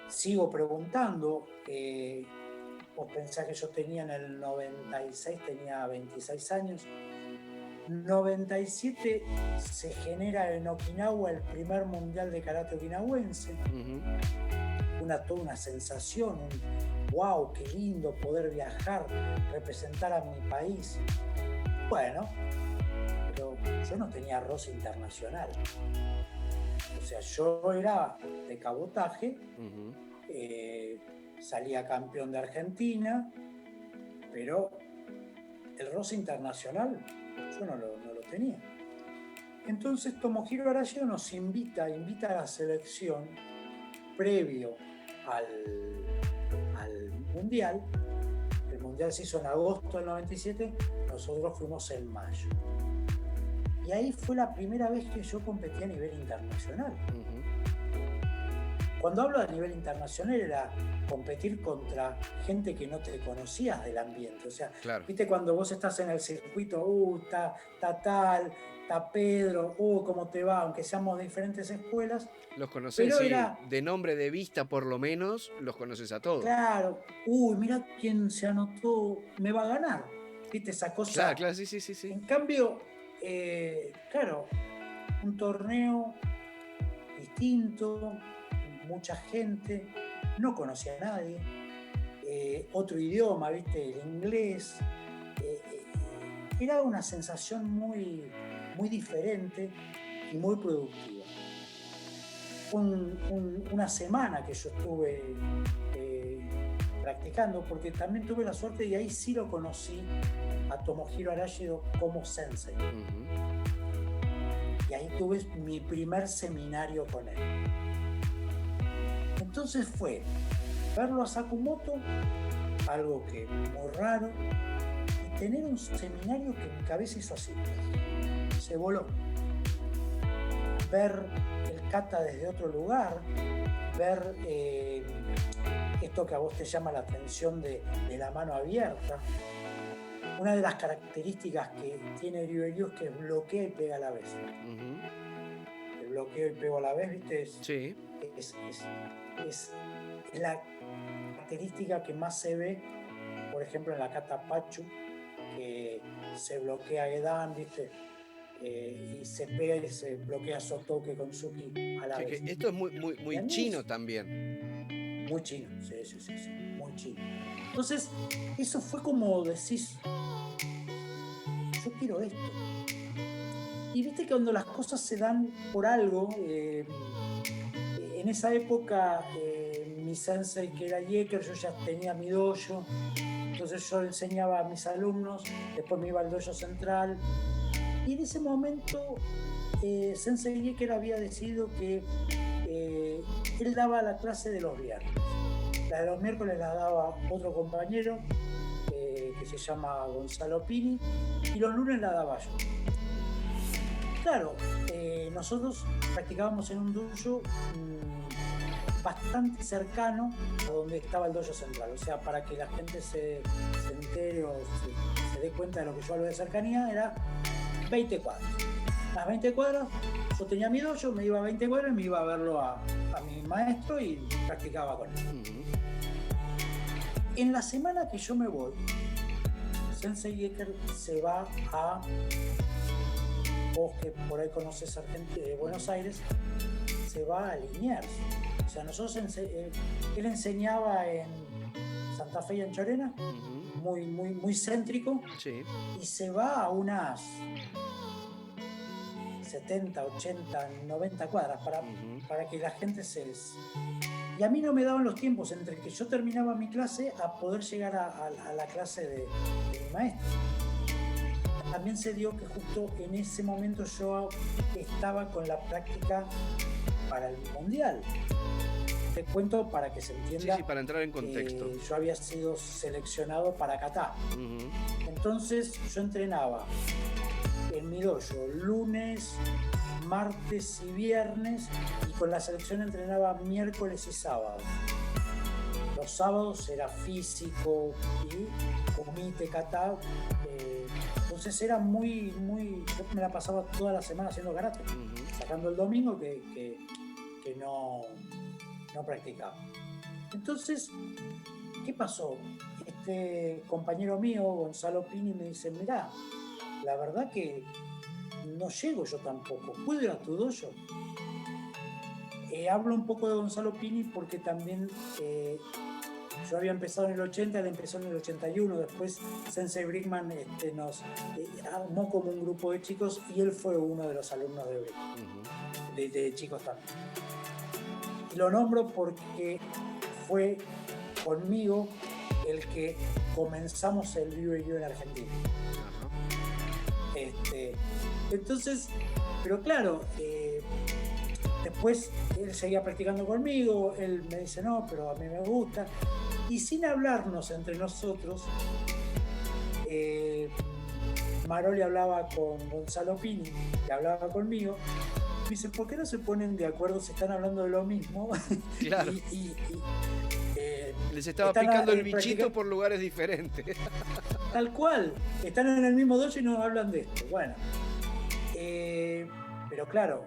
Sigo preguntando, vos pensás que yo tenía en el 96, tenía 26 años. 97 se genera en Okinawa el primer mundial de karate okinawense. Toda una sensación, un wow, qué lindo poder viajar, representar a mi país. Bueno, pero yo no tenía roce internacional. O sea, yo era de cabotaje, salía campeón de Argentina, pero el roce internacional yo no lo tenía. Entonces Tomohiro Arashio nos invita a la selección previo al Mundial. El Mundial se hizo en agosto del 97, nosotros fuimos en mayo. Y ahí fue la primera vez que yo competí a nivel internacional. Cuando hablo de nivel internacional era competir contra gente que no te conocías del ambiente. O sea, claro. Viste cuando vos estás en el circuito, está tal, está Pedro, ¿cómo te va? Aunque seamos de diferentes escuelas. Los conoces, sí, de nombre, de vista por lo menos, los conoces a todos. Claro, mira quién se anotó, me va a ganar. Viste esa cosa. Claro, sí. En cambio, claro, un torneo distinto, mucha gente, no conocía a nadie, otro idioma, ¿viste? El inglés. Era una sensación muy, muy diferente y muy productiva. Una semana que yo estuve practicando, porque también tuve la suerte, y ahí sí lo conocí a Tomohiro Arashio como sensei. Y ahí tuve mi primer seminario con él. Entonces fue verlo a Sakumoto, algo que muy raro, y tener un seminario que mi cabeza hizo así, se voló. Ver el kata desde otro lugar, ver esto que a vos te llama la atención de la mano abierta. Una de las características que tiene Ryu es que bloquea y pega a la vez. El bloqueo y pego a la vez, ¿viste? Sí. Es la característica que más se ve, por ejemplo, en la kata Pachu, que se bloquea Gedan, ¿viste? Y se pega y se bloquea Sotoke con Suki a la vez. Esto es muy chino también. Muy chino, sí, muy chino. Entonces, eso fue como decís, yo quiero esto. Y viste que cuando las cosas se dan por algo, en esa época mi sensei, que era Yeker, yo ya tenía mi dojo, entonces yo enseñaba a mis alumnos, después me iba al dojo central, y en ese momento sensei Yeker había decidido que él daba la clase de los viernes. La de los miércoles la daba otro compañero que se llama Gonzalo Pini, y los lunes la daba yo. Claro, nosotros practicábamos en un dojo bastante cercano a donde estaba el dojo central. O sea, para que la gente se entere o se dé cuenta de lo que yo hablo de cercanía, era 20 cuadras. Las 20 cuadras, yo tenía mi dojo, me iba a 20 cuadras y me iba a verlo a mi maestro y practicaba con él. En la semana que yo me voy, Sensei Yeker se va a, vos que por ahí conoces Buenos Aires, se va a Liniers. O sea, nosotros él enseñaba en Santa Fe y en Chorena, muy céntrico, sí. Y se va a unas 70, 80, 90 cuadras para que la gente Y a mí no me daban los tiempos entre que yo terminaba mi clase a poder llegar a la clase de mi maestro. también se dio que justo en ese momento yo estaba con la práctica para el Mundial. Te cuento para que se entienda. Sí, para entrar en contexto. Yo había sido seleccionado para Qatar. Entonces yo entrenaba en mi dojo lunes, martes y viernes, y con la selección entrenaba miércoles y sábado. Los sábados era físico y comité kata. Entonces era muy, yo me la pasaba toda la semana haciendo karate, sacando el domingo que no practicaba. Entonces, ¿qué pasó? Este compañero mío, Gonzalo Pini, me dice, mirá, la verdad que no llego yo tampoco, ¿puedo ir a tu dojo? Hablo un poco de Gonzalo Pini porque también yo había empezado en el 80, él empezó en el 81, después Sensei Brickman nos armó como un grupo de chicos y él fue uno de los alumnos de Brickman, de chicos también. Y lo nombro porque fue conmigo el que comenzamos el BYU en Argentina. Entonces, pero claro, después él seguía practicando conmigo, él me dice no, pero a mí me gusta, y sin hablarnos entre nosotros, Maroli hablaba con Gonzalo Pini y hablaba conmigo. Me dice, ¿por qué no se ponen de acuerdo si están hablando de lo mismo? Claro. Les estaba picando el bichito por lugares diferentes. Tal cual. Están en el mismo dojo y nos hablan de esto. Bueno. Pero claro,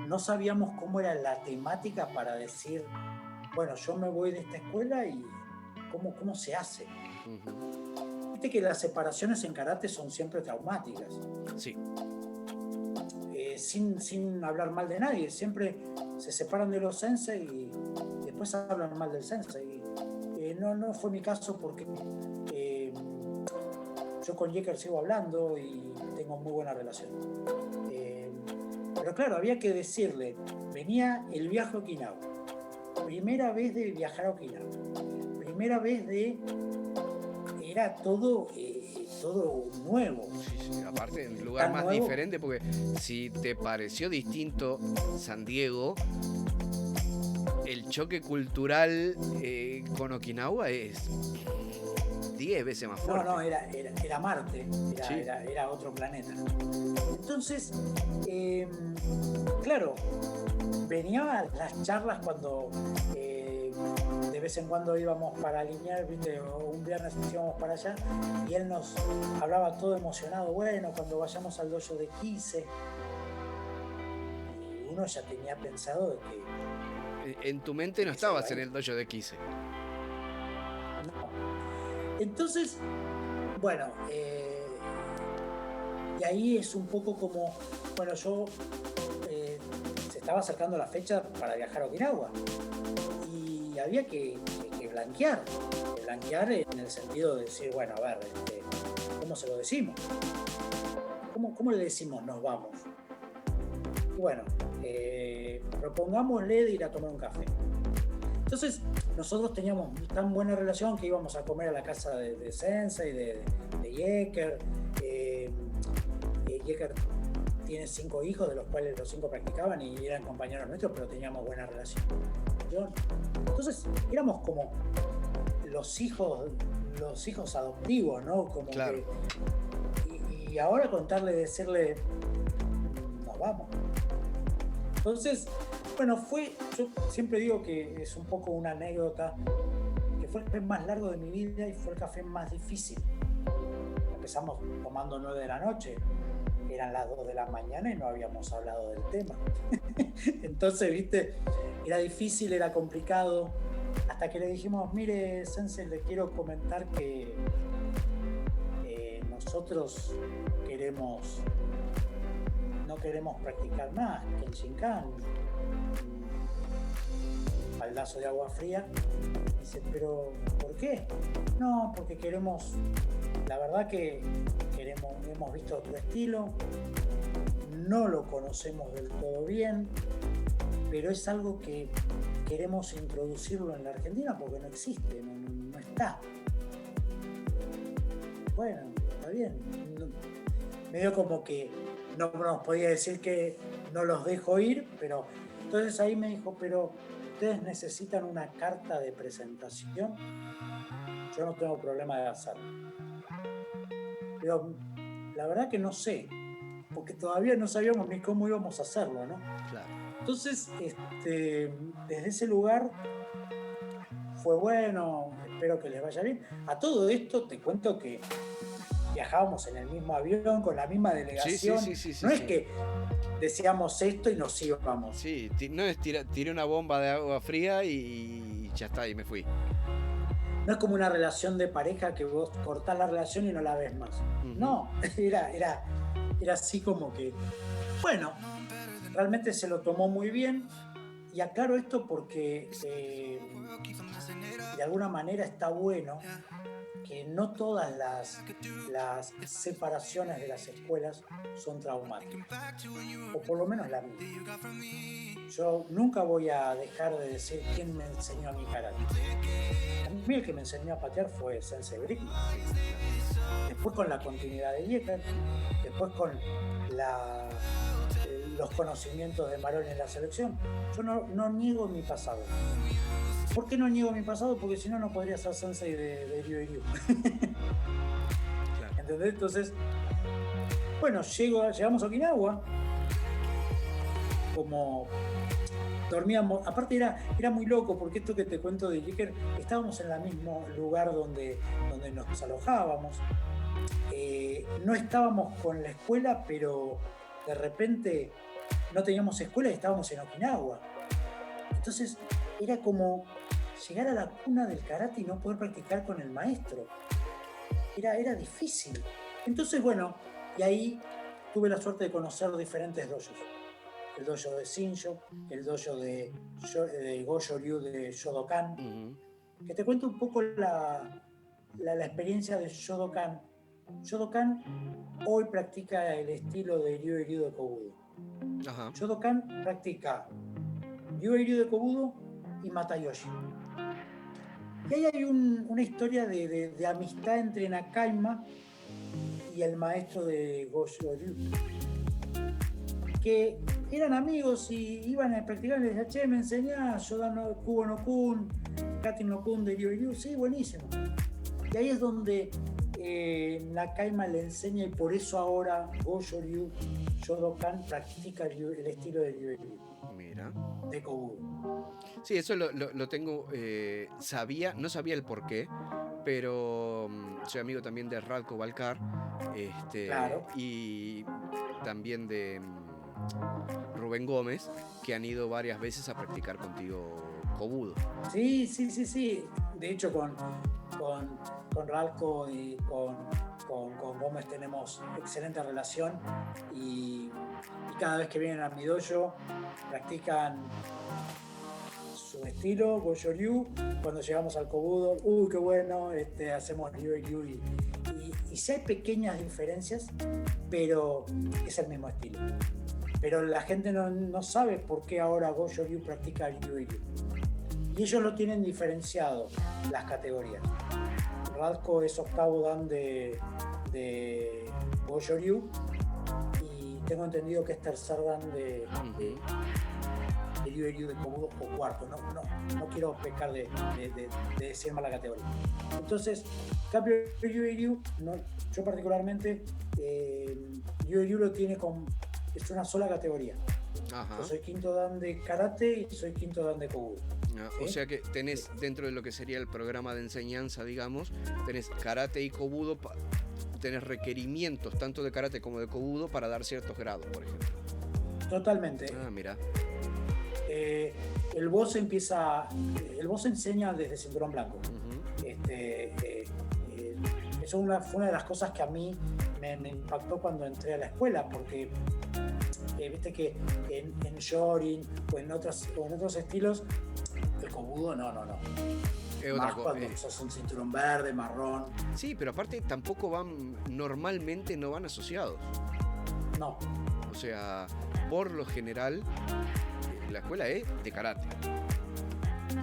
no sabíamos cómo era la temática para decir, bueno, yo me voy de esta escuela y cómo se hace. Viste que las separaciones en karate son siempre traumáticas. Sí. Sin hablar mal de nadie, siempre se separan de los sensei y después hablan mal del sensei. No fue mi caso porque yo con Jeker sigo hablando y tengo muy buena relación. Pero claro, había que decirle, venía el viaje a Okinawa, primera vez de viajar a Okinawa, primera vez era todo nuevo. Sí, aparte en un lugar más nuevo. Diferente, porque si te pareció distinto San Diego, el choque cultural con Okinawa es 10 veces más fuerte. No, era Marte, era otro planeta. Entonces, claro, venía las charlas cuando de vez en cuando íbamos para alinear, ¿viste? O un viernes íbamos para allá y él nos hablaba todo emocionado, bueno, cuando vayamos al dojo de Kise. Y uno ya tenía pensado de que... En tu mente no estabas en el dojo de Kise. No. Entonces, bueno, y ahí es un poco como, bueno, yo se estaba acercando la fecha para viajar a Okinawa y había que blanquear en el sentido de decir, bueno, a ver, ¿cómo se lo decimos? ¿Cómo le decimos nos vamos? Y bueno, propongámosle de ir a tomar un café. Entonces, nosotros teníamos tan buena relación que íbamos a comer a la casa de Sensei, de Jeker. Jeker tiene 5 hijos, de los cuales los 5 practicaban y eran compañeros nuestros, pero teníamos buena relación. Entonces, éramos como los hijos adoptivos, ¿no? Como claro. Y ahora decirle, nos vamos. Entonces, bueno, yo siempre digo que es un poco una anécdota, que fue el café más largo de mi vida y fue el café más difícil. Empezamos tomando 9 de la noche, eran las 2 de la mañana y no habíamos hablado del tema. Entonces, viste, era difícil, era complicado, hasta que le dijimos, mire, Sensei, le quiero comentar que nosotros no queremos practicar más que el Shinkan. Baldazo de agua fría. Dice, pero ¿por qué? No, porque la verdad que hemos visto otro estilo, no lo conocemos del todo bien, pero es algo que queremos introducirlo en la Argentina porque no existe, no está. Bueno, está bien. medio como que no nos podía decir que no los dejo ir, pero entonces ahí me dijo, pero ustedes necesitan una carta de presentación, yo no tengo problema de hacerlo. Pero la verdad que no sé, porque todavía no sabíamos ni cómo íbamos a hacerlo, ¿no? Claro. Entonces, desde ese lugar fue bueno, espero que les vaya bien. A todo esto te cuento que viajábamos en el mismo avión, con la misma delegación. Sí, no es que decíamos esto y nos íbamos. Sí, no es tiré una bomba de agua fría y ya está, y me fui. No es como una relación de pareja que vos cortás la relación y no la ves más. No, era así como que, bueno, realmente se lo tomó muy bien. Y aclaro esto porque de alguna manera está bueno que no todas las separaciones de las escuelas son traumáticas, o por lo menos la mía. Yo nunca voy a dejar de decir quién me enseñó a mi karate. A mí el que me enseñó a patear fue Sensei Brickman. Después con la continuidad de Yeager, después con los conocimientos de Maroni en la selección. Yo no niego mi pasado. ¿Por qué no niego mi pasado? Porque si no, no podría ser sensei de Ryu. Claro. ¿Entendés? Entonces, bueno, llegamos a Okinawa. Como dormíamos, aparte era muy loco, porque esto que te cuento de Yeager, estábamos en el mismo lugar donde nos alojábamos. No estábamos con la escuela, pero de repente no teníamos escuela y estábamos en Okinawa. Entonces era como llegar a la cuna del karate y no poder practicar con el maestro. Era difícil. Entonces, bueno, y ahí tuve la suerte de conocer diferentes dojos. El dojo de Shinjo, el dojo de Gojo Ryu de Shodokan. Que te cuento un poco la experiencia de Shodokan. Shodokan hoy practica el estilo de Ryu de Kobudo. Ajá. Shodokan practica Ryu de Kobudo y Matayoshi. Y ahí hay una historia de amistad entre Nakaima y el maestro de Gojo Ryu, que eran amigos y iban a practicar. Les decía, che, me enseñás Shodan Kubo no Kun, Katin no Kun de Ryu. Sí, buenísimo. Y ahí es donde Nakaima le enseña, y por eso ahora Gojo Ryu Shodokan practica el estilo de Ryu. Mira. De Kobudo. Sí, eso lo tengo, no sabía el porqué, pero soy amigo también de Radko Balkar, claro. Y también de Rubén Gómez, que han ido varias veces a practicar contigo Kobudo. Sí. De hecho, con Radko y con Gómez tenemos excelente relación, y cada vez que vienen a mi dojo practican su estilo, Gojo Ryu. Cuando llegamos al Kobudo, qué bueno, hacemos Ryu y sí hay pequeñas diferencias, pero es el mismo estilo. Pero la gente no sabe por qué ahora Gojo Ryu practica Ryu. Y ellos lo tienen diferenciado, las categorías. Radko es octavo dan de Gojo Ryu, y tengo entendido que es tercer dan de Ryu de Kobudo, o cuarto. No quiero pecar de decir mal la categoría. Entonces, cambio Ryu, yo particularmente, Ryu lo tiene es una sola categoría. Ajá. Yo soy quinto dan de karate y soy quinto dan de Kobudo. ¿Sí? O sea que tenés, dentro de lo que sería el programa de enseñanza, digamos, tenés karate y Kobudo, tenés requerimientos tanto de karate como de Kobudo para dar ciertos grados, por ejemplo. Totalmente. Mira. El boss enseña desde cinturón blanco. Eso fue una de las cosas que a mí me impactó cuando entré a la escuela, porque viste que en Shorin o en otros estilos, el Kobudo no. Es más otra cosa. Cuando sos un cinturón verde, marrón. Sí, pero aparte tampoco normalmente no van asociados. No. O sea, por lo general, la escuela es de karate.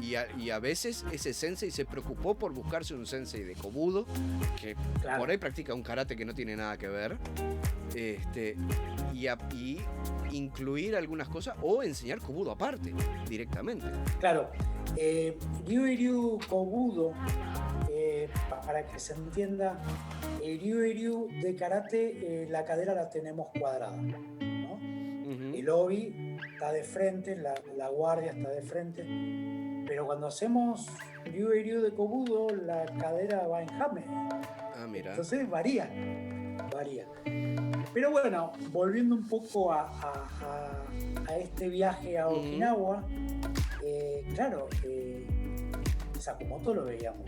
Y a veces ese sensei se preocupó por buscarse un sensei de Kobudo, que por ahí practica un karate que no tiene nada que ver, y incluir algunas cosas o enseñar Kobudo aparte, directamente. Claro, Ryu Kobudo, para que se entienda, Ryu de karate, la cadera la tenemos cuadrada, ¿no? Uh-huh. El obi está de frente, la guardia está de frente, pero cuando hacemos Ryu de Kobudo, la cadera va en jame. Ah, mira. Entonces varía. Pero bueno, volviendo un poco a este viaje a Okinawa, claro, Sakamoto lo veíamos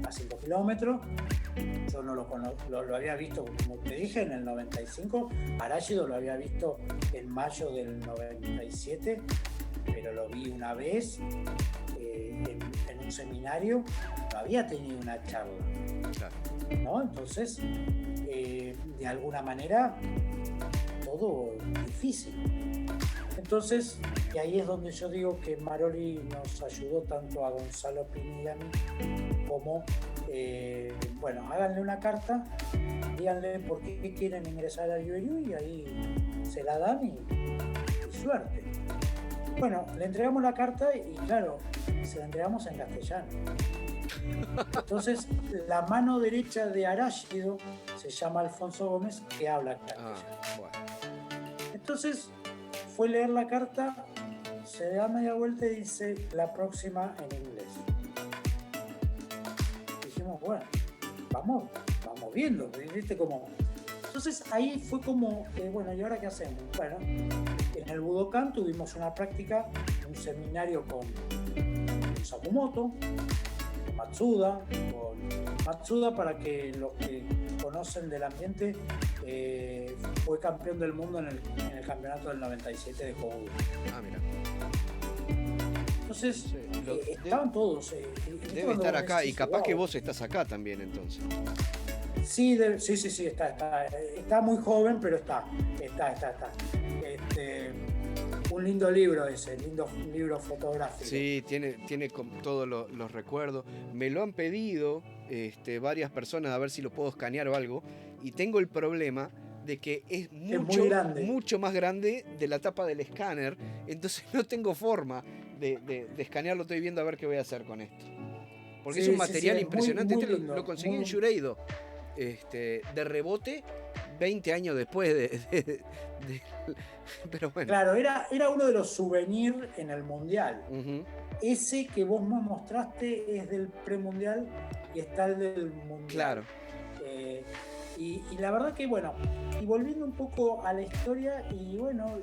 a 5 kilómetros. Yo no lo había visto, como te dije, en el 95. Arashido lo había visto en mayo del 97, pero lo vi una vez en un seminario. No había tenido una charla, ¿no? Entonces, de alguna manera, todo difícil. Entonces, y ahí es donde yo digo que Maroli nos ayudó tanto a Gonzalo Pinilla como, bueno, háganle una carta, díganle por qué quieren ingresar al Ryu y ahí se la dan y suerte. Bueno, le entregamos la carta y claro, se la entregamos en castellano. Entonces, la mano derecha de Arashido se llama Alfonso Gómez, que habla castellano. Bueno. Entonces, fue leer la carta, se da media vuelta y dice la próxima en inglés. Dijimos, bueno, vamos viendo, ¿viste? Como... Entonces ahí fue como, bueno, ¿y ahora qué hacemos? Bueno, en el Budokan tuvimos una práctica, un seminario con Sakamoto, con Matsuda, para que los que conocen del ambiente, fue campeón del mundo en el campeonato del 97 de Kobudo. Ah, mira. Entonces, sí, estaban todos. Debe estar acá, y capaz que vos estás acá también, entonces. Sí, está muy joven, pero está. Un lindo libro ese, lindo libro fotográfico. Sí, tiene todos los recuerdos. Me lo han pedido varias personas a ver si lo puedo escanear o algo, y tengo el problema de que es mucho más grande de la tapa del escáner, entonces no tengo forma de escanearlo. Estoy viendo a ver qué voy a hacer con esto. Porque es un material impresionante. Muy lindo, lo conseguí en Shureido, de rebote, 20 años después pero bueno. Claro, era uno de los souvenirs en el Mundial. Uh-huh. Ese que vos me mostraste es del premundial y está el del Mundial. Claro. Y la verdad que, bueno, y volviendo un poco a la historia, y bueno,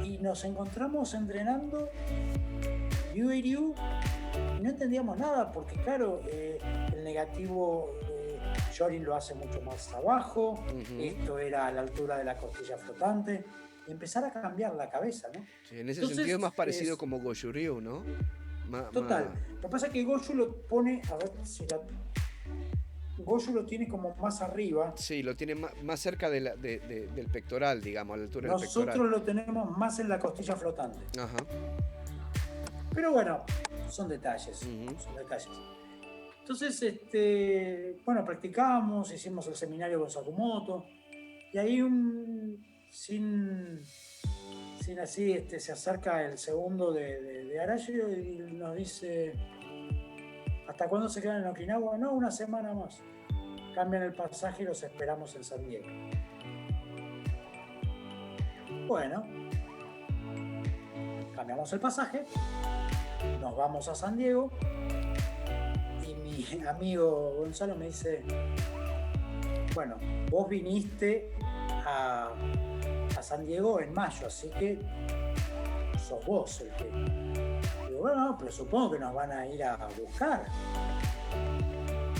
y nos encontramos entrenando Ryu, y no entendíamos nada, porque claro, el negativo Shorin lo hace mucho más abajo, uh-huh. Esto era a la altura de la costilla flotante, y empezar a cambiar la cabeza, ¿no? Sí, en ese sentido es más parecido como Goju Ryu, ¿no? Total. Lo que pasa es que Goju lo pone, a ver si Goju lo tiene como más arriba. Sí, lo tiene más cerca del pectoral, digamos, a la altura del pectoral. Nosotros lo tenemos más en la costilla flotante. Ajá. Pero bueno, son detalles. Uh-huh. Entonces, bueno, practicamos, hicimos el seminario con Sakamoto, y ahí sin así, se acerca el segundo de Arashido y nos dice: ¿hasta cuándo se quedan en Okinawa? No, una semana más. Cambian el pasaje y los esperamos en San Diego. Bueno, cambiamos el pasaje, nos vamos a San Diego, y mi amigo Gonzalo me dice: bueno, vos viniste a San Diego en mayo, así que sos vos el que... Digo, bueno, pero supongo que nos van a ir a buscar.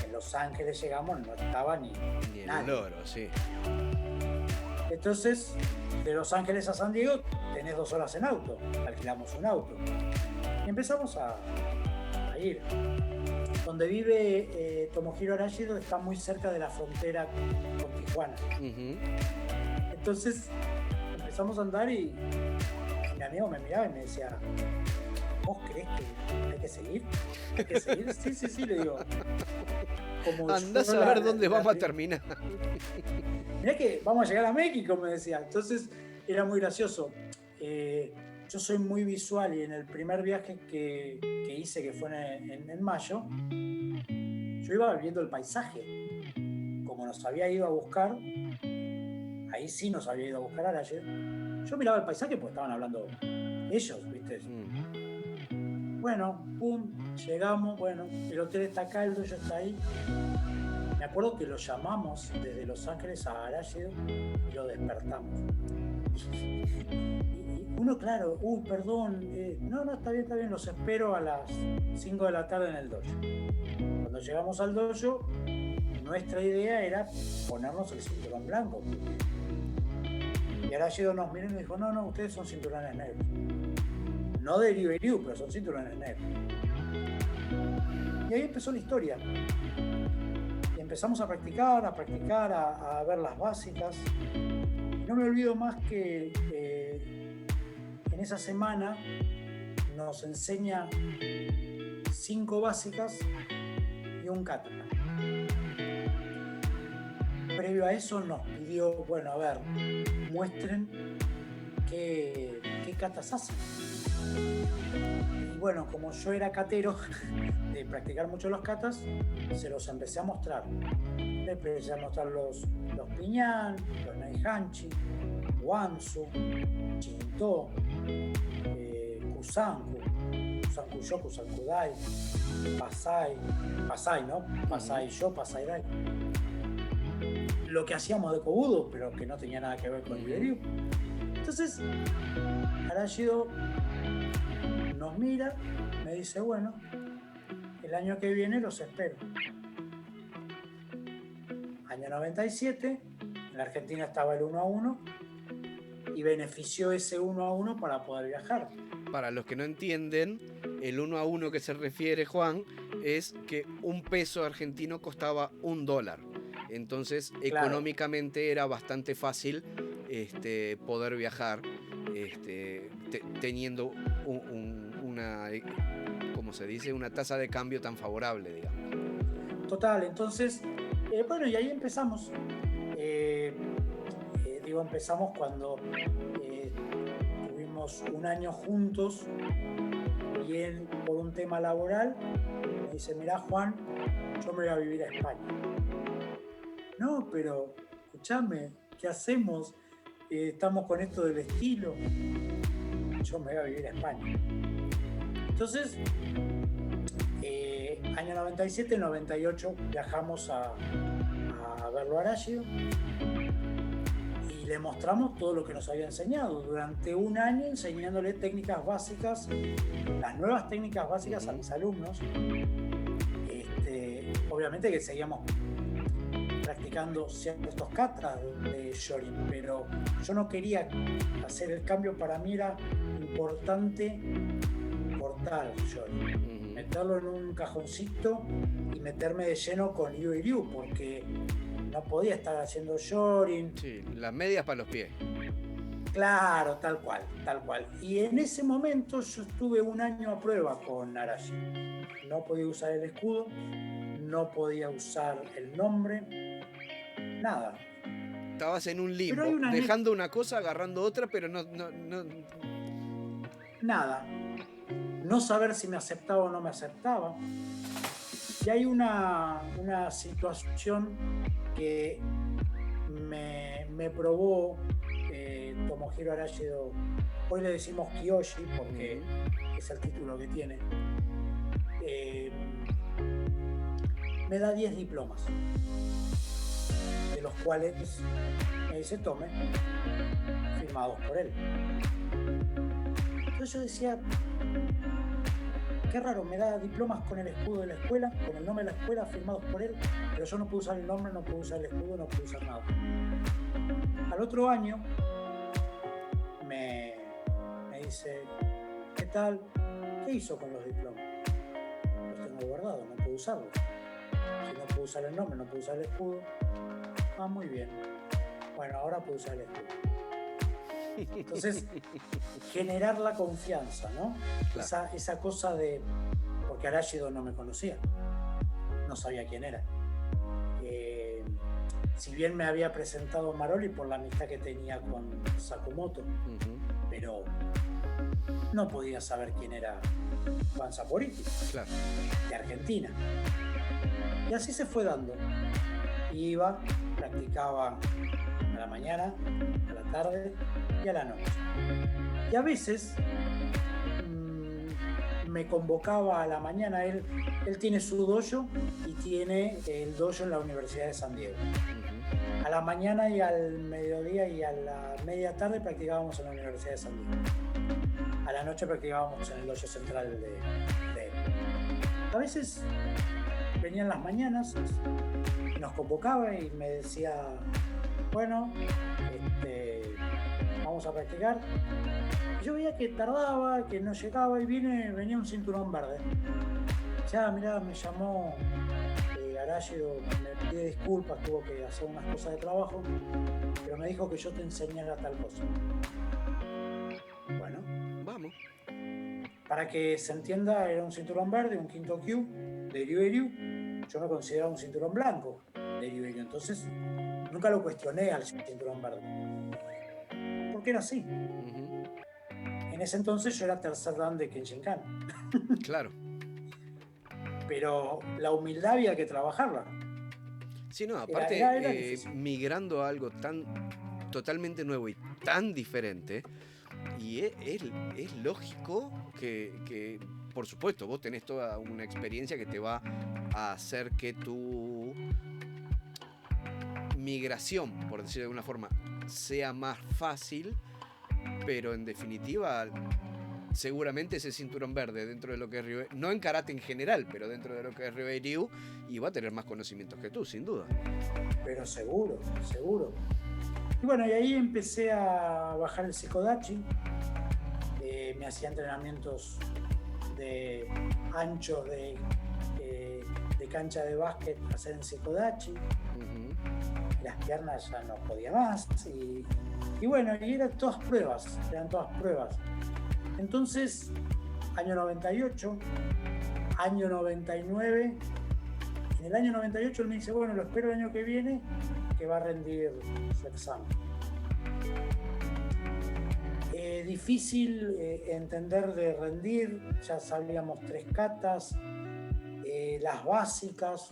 En Los Ángeles llegamos, no estaba ni el loro, sí. Entonces, de Los Ángeles a San Diego tenés 2 horas en auto, alquilamos un auto y empezamos a ir. Donde vive Tomohiro Arashido está muy cerca de la frontera con Tijuana. Uh-huh. Entonces empezamos a andar y mi amigo me miraba y me decía: ¿vos creés que hay que seguir? ¿Hay que seguir? Sí, le digo. Andás a ver dónde vamos a terminar. Mirá que vamos a llegar a México, me decía. Entonces era muy gracioso. Yo soy muy visual y en el primer viaje que hice, que fue en mayo, yo iba viendo el paisaje. Como nos había ido a buscar, ahí sí nos había ido a buscar Araya. Yo miraba el paisaje porque estaban hablando ellos, ¿viste? Bueno, pum, llegamos, bueno, el hotel está acá, el dojo está ahí. Me acuerdo que lo llamamos desde Los Ángeles a Araya y lo despertamos. Y uno, claro, perdón, no, está bien, los espero a las 5 de la tarde en el dojo. Cuando llegamos al dojo, nuestra idea era ponernos el cinturón blanco. Y Araya nos miró y nos dijo, no, ustedes son cinturones negros. No de Ryu, pero son cinturones negros. Y ahí empezó la historia. Y empezamos a practicar, a ver las básicas. No me olvido más que en esa semana nos enseña 5 básicas y un kata. Previo a eso nos pidió, bueno, a ver, muestren qué katas hacen. Y bueno, como yo era katero de practicar mucho los katas, se los empecé a mostrar. Le empecé a mostrar los piñán, los naihanchi, wansu, chinto, kusanku, kusanku-yo, kusanku-dai, pasai, ¿no? Pasai-yo, pasai-dai. Lo que hacíamos de kobudo, pero que no tenía nada que ver con el Ryu. Entonces, Arashido nos mira, me dice, bueno, el año que viene los espero. Año 97, en la Argentina estaba el 1-1 y benefició ese 1-1 para poder viajar. Para los que no entienden, el 1-1 que se refiere Juan es que un peso argentino costaba $1. Entonces, claro, económicamente era bastante fácil poder viajar teniendo una, ¿cómo se dice? Una tasa de cambio tan favorable, digamos. Total, entonces, bueno, y ahí empezamos. Empezamos cuando tuvimos un año juntos y él, por un tema laboral, me dice, mirá, Juan, yo me voy a vivir a España. No, pero, escuchame, ¿qué hacemos? Estamos con esto del estilo. Yo me voy a vivir a España. Entonces, año 97, 98, viajamos a verlo a Arashido y le mostramos todo lo que nos había enseñado durante un año, enseñándole técnicas básicas, las nuevas técnicas básicas a mis alumnos. Obviamente que seguíamos practicando ciertos katas de Shorin, pero yo no quería hacer el cambio. Para mí era importante cortar Shorin, meterlo en un cajoncito y meterme de lleno con Ryu, porque no podía estar haciendo Shorin. Sí, las medias para los pies. Claro, tal cual. Y en ese momento yo estuve un año a prueba con Arashi. No podía usar el escudo, no podía usar el nombre, nada. Estabas en un limbo, dejando una cosa, agarrando otra, pero no... Nada. No saber si me aceptaba o no me aceptaba. Y hay una situación que me probó Tomohiro Arashido. Hoy le decimos Kiyoshi porque es el título que tiene. Me da 10 diplomas, de los cuales me dice tome, firmados por él. Entonces yo decía, qué raro, me da diplomas con el escudo de la escuela, con el nombre de la escuela, firmados por él, pero yo no puedo usar el nombre, no puedo usar el escudo, no puedo usar nada. Al otro año me dice, ¿qué tal? ¿Qué hizo con los diplomas? Los tengo guardados, no puedo usarlos. Si no puedo usar el nombre, no puedo usar el escudo. Ah, muy bien. Bueno, ahora puedo usar el escudo. Entonces, generar la confianza, ¿no? Claro. Esa cosa de... Porque Aráchido no me conocía, no sabía quién era. Si bien me había presentado Maroli por la amistad que tenía con Sakamoto, pero no podía saber quién era Juan Saporiti, Claro. de Argentina. Y así se fue dando. Iba, practicaba a la mañana, a la tarde y a la noche. Y a veces me convocaba a la mañana. Él tiene su dojo y tiene el dojo en la Universidad de San Diego. A la mañana y al mediodía y a la media tarde practicábamos en la Universidad de San Diego. A la noche practicábamos en el dojo central de él. A veces venían las mañanas, nos convocaba y me decía, bueno, vamos a practicar. Yo veía que tardaba, que no llegaba y venía un cinturón verde. Ya, mirá, me llamó Aráchido, me pide disculpas, tuvo que hacer unas cosas de trabajo, pero me dijo que yo te enseñara tal cosa. Bueno, vamos. Para que se entienda, era un cinturón verde, un quinto Q de Ryu. Yo me consideraba un cinturón blanco de Ryu, entonces nunca lo cuestioné al cinturón verde, porque era así. En ese entonces yo era tercer dan de Kenshinkan. Claro. Pero la humildad había que trabajarla. Sí, no, aparte, era migrando a algo tan totalmente nuevo y tan diferente, y es lógico que, por supuesto, vos tenés toda una experiencia que te va a hacer que tu migración, por decirlo de alguna forma, sea más fácil, pero en definitiva, seguramente ese cinturón verde dentro de lo que es Ryu, no en karate en general, pero dentro de lo que es Ryu, y va a tener más conocimientos que tú, sin duda. Pero seguro. Y bueno, y ahí empecé a bajar el Seikodachi. Me hacía entrenamientos de anchos de cancha de básquet, hacer en Seikodachi. Las piernas ya no podía más. Y bueno, y eran todas pruebas. Entonces, año 98, año 99, en el año 98 él me dice, bueno, lo espero el año que viene, que va a rendir su examen. Difícil entender de rendir, ya sabíamos 3 katas, las básicas,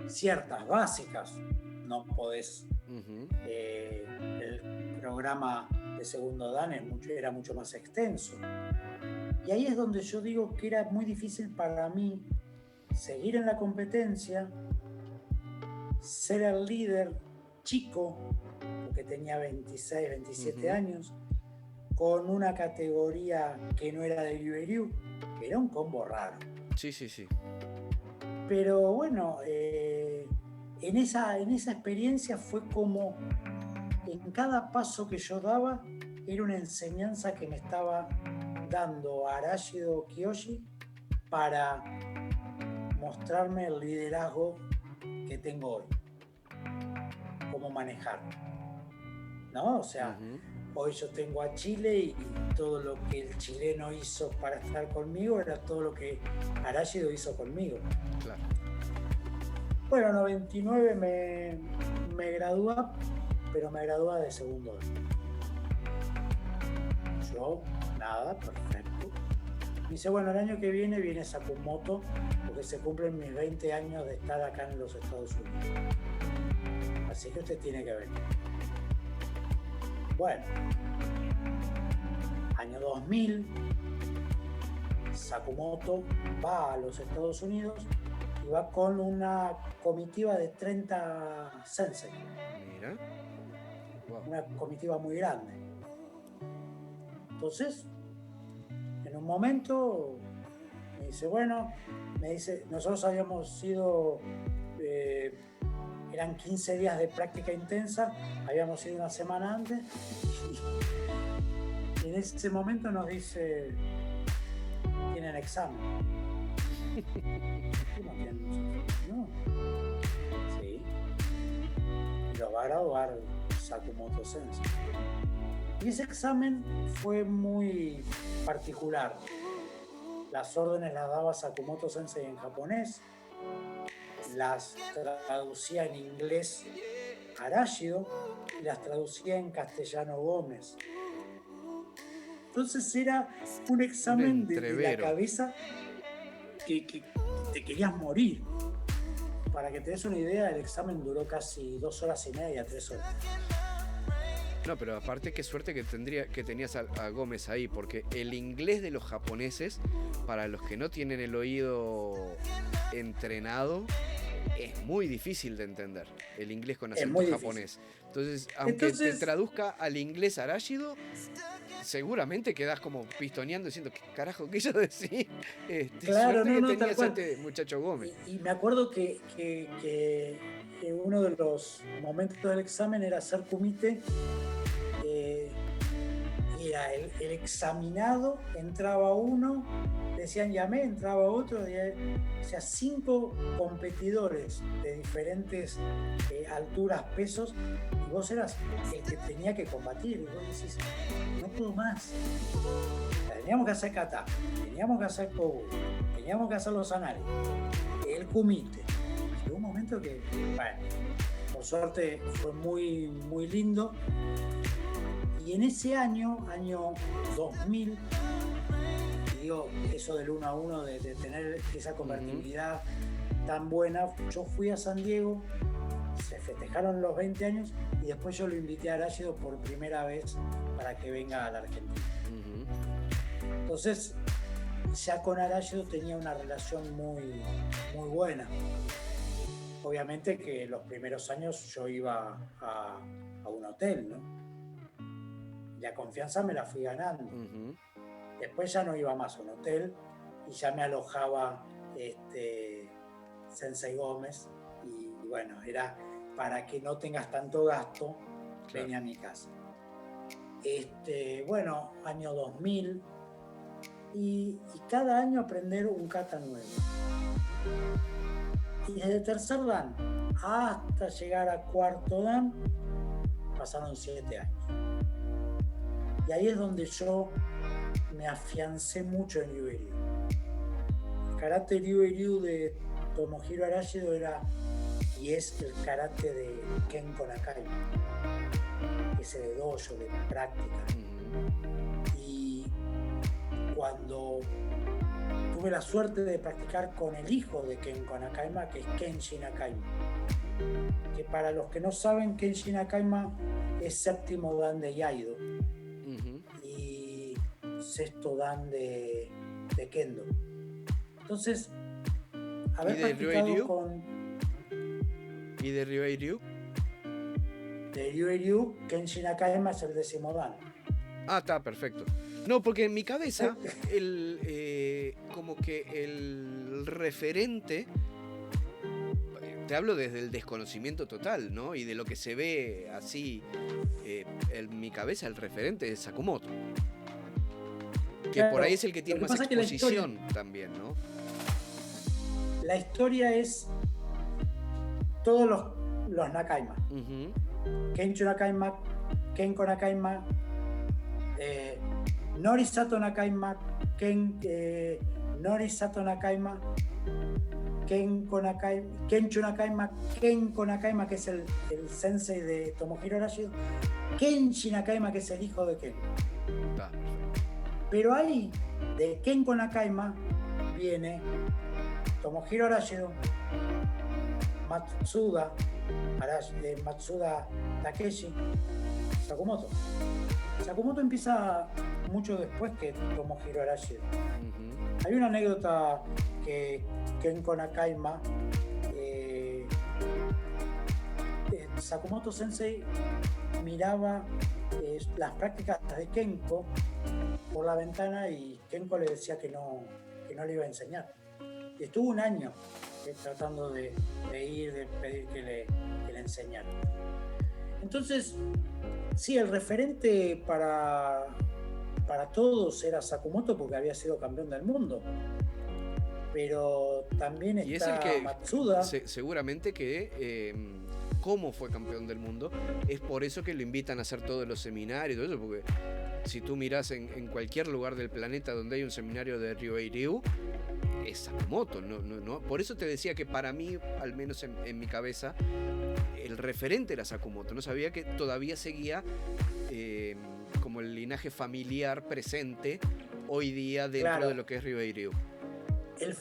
ciertas básicas, no podés. El programa de segundo dan era mucho más extenso. Y ahí es donde yo digo que era muy difícil para mí seguir en la competencia, ser el líder chico, porque tenía 26, 27 años, con una categoría que no era de Ryu, que era un combo raro. Sí. Pero bueno, en esa experiencia fue como en cada paso que yo daba era una enseñanza que me estaba dando Aráchido Kiyoshi para mostrarme el liderazgo que tengo hoy, cómo manejar, ¿no? O sea, hoy yo tengo a Chile y todo lo que el chileno hizo para estar conmigo era todo lo que Aráchido hizo conmigo. Claro. Bueno, en 99 me gradué, pero me gradué de segundo año. Yo, nada, perfecto. Me dice, bueno, el año que viene Sakamoto, porque se cumplen mis 20 años de estar acá en los Estados Unidos. Así que usted tiene que venir. Bueno, año 2000, Sakamoto va a los Estados Unidos y va con una comitiva de 30 sensei. Mira. Wow. Una comitiva muy grande. Entonces, en un momento me dice, bueno, nosotros habíamos sido, eran 15 días de práctica intensa, habíamos ido una semana antes, y en ese momento nos dice, tienen examen. ¿Cómo tienen examen? No. Sí. Y lo va a graduar Sakamoto Sensei. Y ese examen fue muy particular. Las órdenes las daba Sakamoto Sensei en japonés, las traducía en inglés Arashido y las traducía en castellano Gómez. Entonces era un examen de la cabeza que te querías morir. Para que te des una idea, el examen duró casi 2 horas y media, 3 horas. No, pero aparte qué suerte que tenías a Gómez ahí, porque el inglés de los japoneses, para los que no tienen el oído entrenado, es muy difícil de entender. El inglés con acento japonés. Entonces, aunque te traduzca al inglés Arashido, seguramente quedás como pistoneando diciendo, ¿qué carajo quise decir? Claro, suerte que tenías a este muchacho Gómez. Y me acuerdo que uno de los momentos del examen era hacer kumite. Era el examinado, entraba uno, decían llamé, entraba otro, o sea, 5 competidores de diferentes alturas, pesos, y vos eras el que tenía que combatir, y vos decís, no puedo más. Teníamos que hacer kata, teníamos que hacer kobu, teníamos que hacer los anales, el kumite. Llegó un momento que, bueno, por suerte fue muy, muy lindo. Y en ese año 2000, y digo, eso del 1 a 1, de tener esa convertibilidad tan buena, yo fui a San Diego, se festejaron los 20 años y después yo lo invité a Arashido por primera vez para que venga a la Argentina. Entonces, ya con Arashido tenía una relación muy, muy buena. Obviamente que los primeros años yo iba a un hotel, ¿no? La confianza me la fui ganando. Después ya no iba más a un hotel y ya me alojaba Sensei Gómez, y bueno, era para que no tengas tanto gasto, claro. Venía a mi casa. Bueno, año 2000, y cada año aprender un kata nuevo. Y desde tercer dan hasta llegar a cuarto dan pasaron 7 años. Y ahí es donde yo me afiancé mucho en Ryu-Ryu. El karate Ryu-Ryu de Tomohiro Arashido era y es el karate de Kenko Nakaima, ese de dojo, de práctica. Y cuando tuve la suerte de practicar con el hijo de Kenko Nakaima, que es Kenshi Nakaima, que para los que no saben, Kenshi Nakaima es séptimo dan de Iaido y sexto dan de Kendo. Entonces, haber practicado con... ¿Y de Ryu-Ryu? De Ryu-Ryu, Kenshi Nakaima es el 10º dan. Ah, está, perfecto. No, porque en mi cabeza, como que el referente, te hablo desde el desconocimiento total, ¿no? Y de lo que se ve así, en mi cabeza el referente es Sakamoto. Que claro, por ahí es el que tiene más exposición también, ¿no? La historia es todos los Nakaima. Kencho Nakaima, Kenko Nakaima, Norisato Nakaima, Norisato Nakaima, Kenko Nakaima, Kencho Nakaima, Kenko Nakaima, que es el sensei de Tomohiro Arashido, Kenshi Nakaima, que es el hijo de Kenko. Pero ahí, de Kenko Nakaima, viene Tomohiro Arashido, Matsuda Takeshi, Sakamoto. Sakamoto empieza mucho después que Tomohiro Arashido. Hay una anécdota que Kenko Nakaima, Sakamoto Sensei miraba las prácticas de Kenko por la ventana y Kenko le decía que no le iba a enseñar. Y estuvo un año tratando de ir, de pedir que le enseñara. Entonces, sí, el referente para todos era Sakamoto porque había sido campeón del mundo. Pero también está Matsuda. Seguramente que cómo fue campeón del mundo. Es por eso que lo invitan a hacer todos los seminarios y todo eso, porque si tú miras en cualquier lugar del planeta donde hay un seminario de Ryohei Ryu, es Sakamoto. No. Por eso te decía que para mí, al menos en mi cabeza, el referente era Sakamoto. No sabía que todavía seguía como el linaje familiar presente hoy día dentro de lo que es Ryohei Ryu. El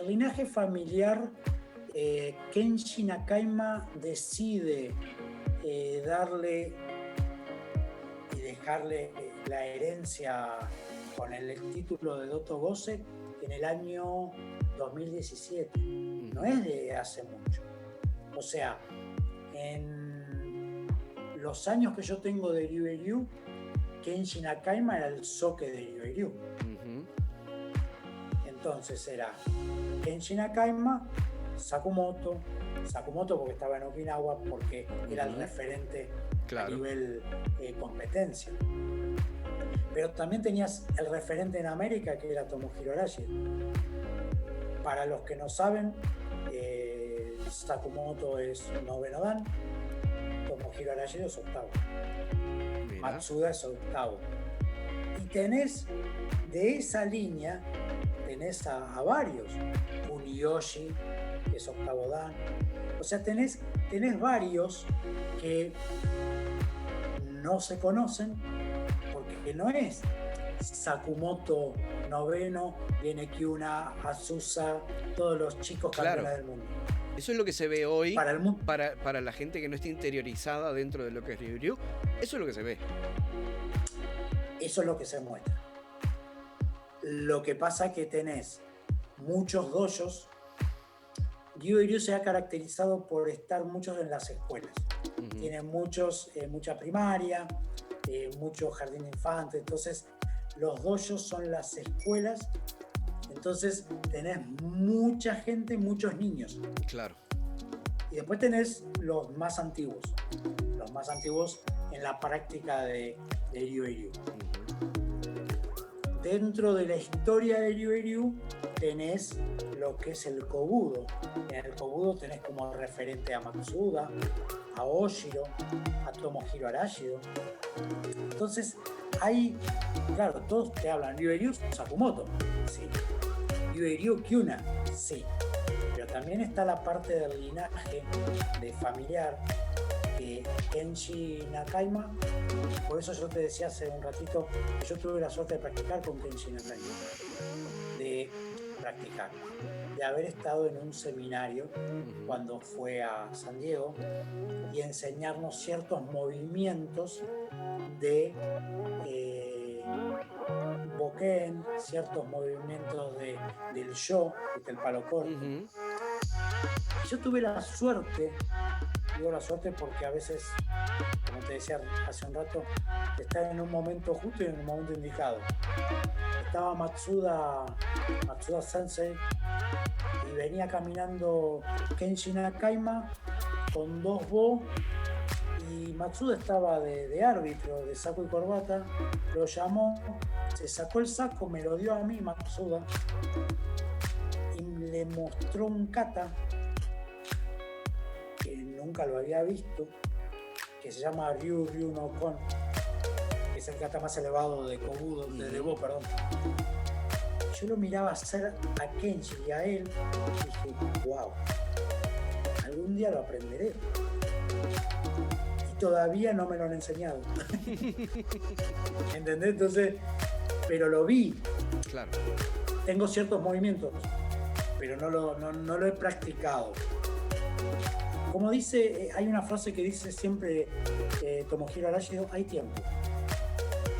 linaje familiar, Kenshi Nakayama decide darle y dejarle la herencia con el título de Doto Gose en el año 2017. No es de hace mucho. O sea, en los años que yo tengo de Ryohei Ryu, Kenshi Nakayama era el soke de Ryohei Ryu. Entonces era Kenshi Nakayama, Sakamoto porque estaba en Okinawa, porque era el referente a nivel competencia. Pero también tenías el referente en América, que era Tomohiro Arashi. Para los que no saben, Sakamoto es 9º dan, Tomohiro Arashi es 8º. Matsuda es 8º. Y tenés de esa línea, tenés a varios. Kuniyoshi, que es 8º dan. O sea, tenés varios que no se conocen, porque no es Sakamoto 9º, viene Kyuna, Azusa, todos los chicos campeones del mundo. Eso es lo que se ve hoy para la gente que no está interiorizada dentro de lo que es Ryohei Ryu. Eso es lo que se ve. Eso es lo que se muestra. Lo que pasa es que tenés muchos dojos. Ryohei Ryu se ha caracterizado por estar muchos en las escuelas. Tiene mucha primaria, mucho jardín de infantes. Entonces, los dojos son las escuelas. Entonces, tenés mucha gente, muchos niños. Claro. Y después tenés los más antiguos. Los más antiguos en la práctica de Ryohei Ryu. Dentro de la historia de Ryohei Ryu tenés lo que es el Kobudo. En el Kobudo tenés como referente a Matsuda, a Oshiro, a Tomohiro Arashi. Entonces, ahí, claro, todos te hablan Ryohei Ryu Sakamoto, sí. Ryohei Ryu Kyuna, sí. Pero también está la parte del linaje de familiar, que Kenshi Nakayama. Por eso yo te decía hace un ratito que yo tuve la suerte de practicar con Kenshi Nakayama. De haber estado en un seminario cuando fue a San Diego y enseñarnos ciertos movimientos de Boken, ciertos movimientos del Sho, del palo corto. Yo tuve la suerte, digo la suerte porque a veces, como te decía hace un rato, estar en un momento justo y en un momento indicado. Estaba Matsuda Sensei y venía caminando Kenshi Nakayama con 2 bo, y Matsuda estaba de árbitro, de saco y corbata. Lo llamó, se sacó el saco, me lo dio a mí Matsuda y le mostró un kata que nunca lo había visto, que se llama Ryu no Kon, que es el kata más elevado de Kobudo, de Bo, perdón. Yo lo miraba hacer a Kenshi y a él y dije, wow, algún día lo aprenderé. Y todavía no me lo han enseñado. ¿Entendés? Entonces, pero lo vi. Claro. Tengo ciertos movimientos, pero no lo he practicado. Como dice, hay una frase que dice siempre Tomohiro Arashi: hay tiempo.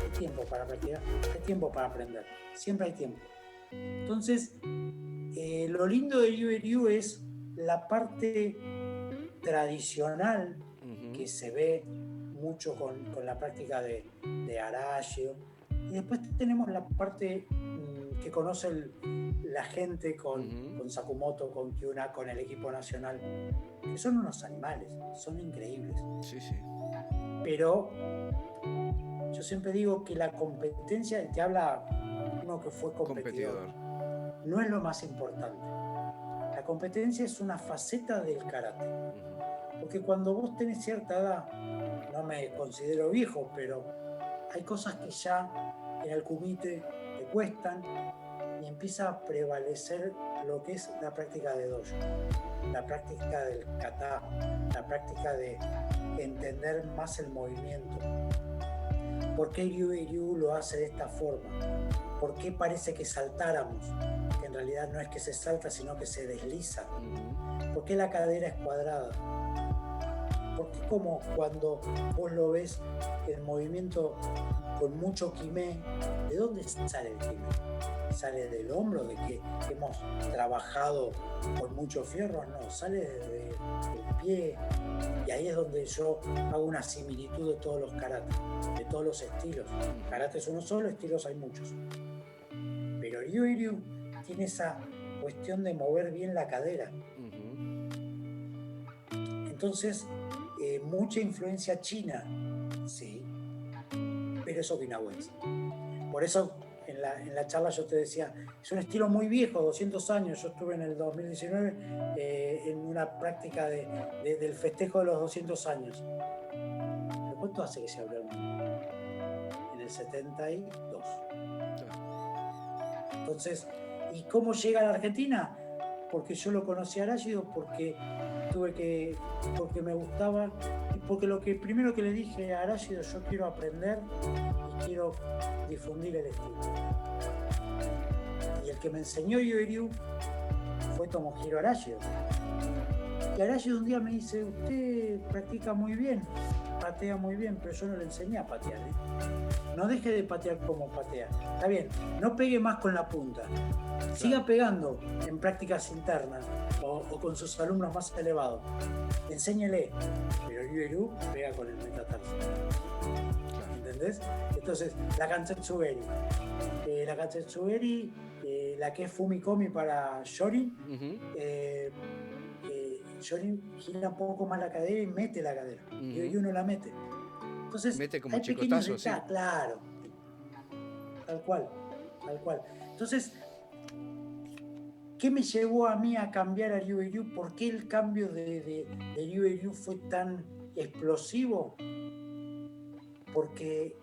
Hay tiempo para practicar, hay tiempo para aprender. Siempre hay tiempo. Entonces, lo lindo de Ryohei Ryu es la parte tradicional que se ve mucho con la práctica de Arashi. Y después tenemos la parte que conoce la gente con Sakamoto, con Kyuna, con el equipo nacional, que son unos animales, son increíbles. Sí, sí. Pero yo siempre digo que la competencia, te habla uno que fue competidor, no es lo más importante. La competencia es una faceta del karate. Porque cuando vos tenés cierta edad, no me considero viejo, pero hay cosas que ya en el kumite te cuestan y empieza a prevalecer lo que es la práctica de dojo, la práctica del kata, la práctica de entender más el movimiento. ¿Por qué Ryu lo hace de esta forma? ¿Por qué parece que saltáramos? Que en realidad no es que se salta, sino que se desliza. ¿Por qué la cadera es cuadrada? ¿Por qué como cuando vos lo ves el movimiento con mucho quimé? ¿De dónde sale el quimé? ¿Sale del hombro? ¿De que hemos trabajado con mucho fierro? No, sale del pie. Y ahí es donde yo hago una similitud de todos los karates, de todos los estilos. Karate es uno solo, estilos hay muchos. Pero Ryu tiene esa cuestión de mover bien la cadera. Entonces, mucha influencia china, sí, pero es okinawense. Por eso en la charla yo te decía, es un estilo muy viejo, 200 años. Yo estuve en el 2019 en una práctica del festejo de los 200 años. ¿Pero cuánto hace que se abrió el mundo? En el 72. Entonces, ¿y cómo llega a la Argentina? Porque yo lo conocí a Aráchido, porque me gustaba, y porque lo primero que le dije a Aráchido, yo quiero aprender y quiero difundir el estilo. Y el que me enseñó Ryu fue Tomohiro Aráchido. Y Aráchido un día me dice, usted practica muy bien, patea muy bien, pero yo no le enseñé a patear, ¿eh? No deje de patear como patea. Está bien, no pegue más con la punta. Siga pegando en prácticas internas o con sus alumnos más elevados. Enséñele, pero Ryu pega con el metatarso. ¿Entendés? Entonces, la Kansetsu-eri. La que es Fumikomi para Shorin, Shorin gira un poco más la cadera y mete la cadera. Ryu no la mete. Entonces, mete como hay chicotazo, pequeños detalles, claro. Tal cual. Entonces, ¿qué me llevó a mí a cambiar a Ryu? ¿Por qué el cambio de Ryu fue tan explosivo? Porque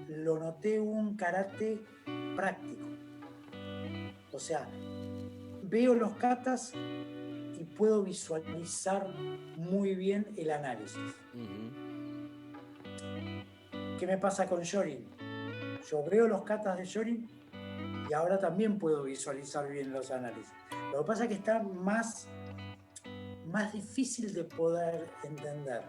lo noté un karate práctico. O sea, veo los katas y puedo visualizar muy bien el análisis. ¿Qué me pasa con Shorin? Yo veo los katas de Shorin y ahora también puedo visualizar bien los análisis. Lo que pasa es que está más difícil de poder entender.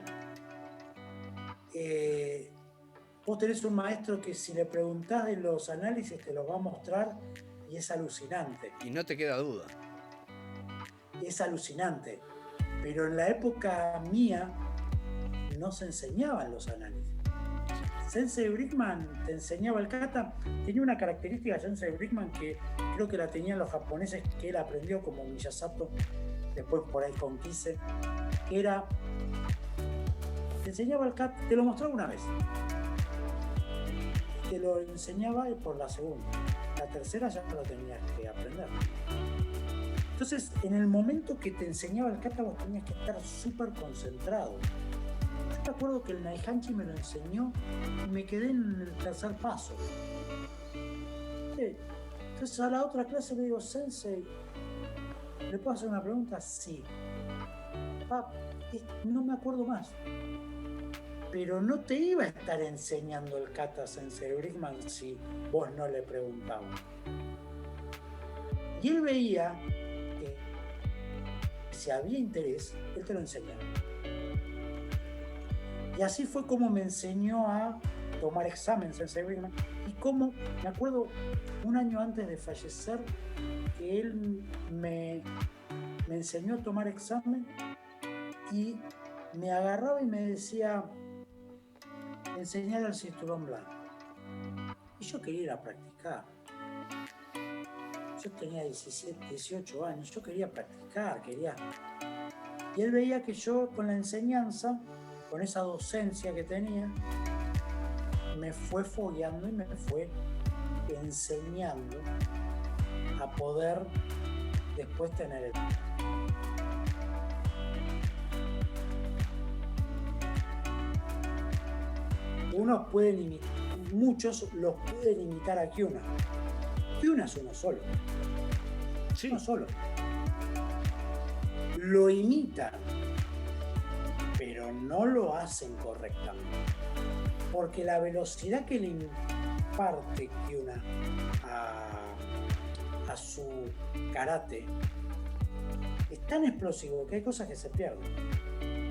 Vos tenés un maestro que si le preguntás de los análisis te los va a mostrar y es alucinante. Y no te queda duda. Es alucinante. Pero en la época mía no se enseñaban los análisis. Sensei Brickman te enseñaba el kata. Tenía una característica Sensei Brickman que creo que la tenían los japoneses, que él aprendió como Miyasato, después por ahí con Kise, que era, te enseñaba el kata, te lo mostraba una vez, te lo enseñaba por la segunda, la tercera ya lo tenías que aprender. Entonces, en el momento que te enseñaba el kata vos tenías que estar súper concentrado. Yo me acuerdo que el Naihanchi me lo enseñó y me quedé en el tercer paso. Entonces a la otra clase le digo, Sensei, ¿le puedo hacer una pregunta? Sí. No me acuerdo más. Pero no te iba a estar enseñando el kata Sensei Brickman si vos no le preguntabas. Y él veía que si había interés, él te lo enseñaba. Y así fue como me enseñó a tomar examen Sensei Brickman. Y como, me acuerdo, un año antes de fallecer, que él me enseñó a tomar examen y me agarraba y me decía, enseñar el cinturón blanco. Y yo quería ir a practicar. Yo tenía 17, 18 años, yo quería practicar, Y él veía que yo con la enseñanza, con esa docencia que tenía, me fue fogueando y me fue enseñando a poder después tener el... muchos los pueden imitar a Kyuna. Kyuna es uno solo. Sí. Uno solo. Lo imitan, pero no lo hacen correctamente. Porque la velocidad que le imparte Kyuna a su karate es tan explosivo que hay cosas que se pierden.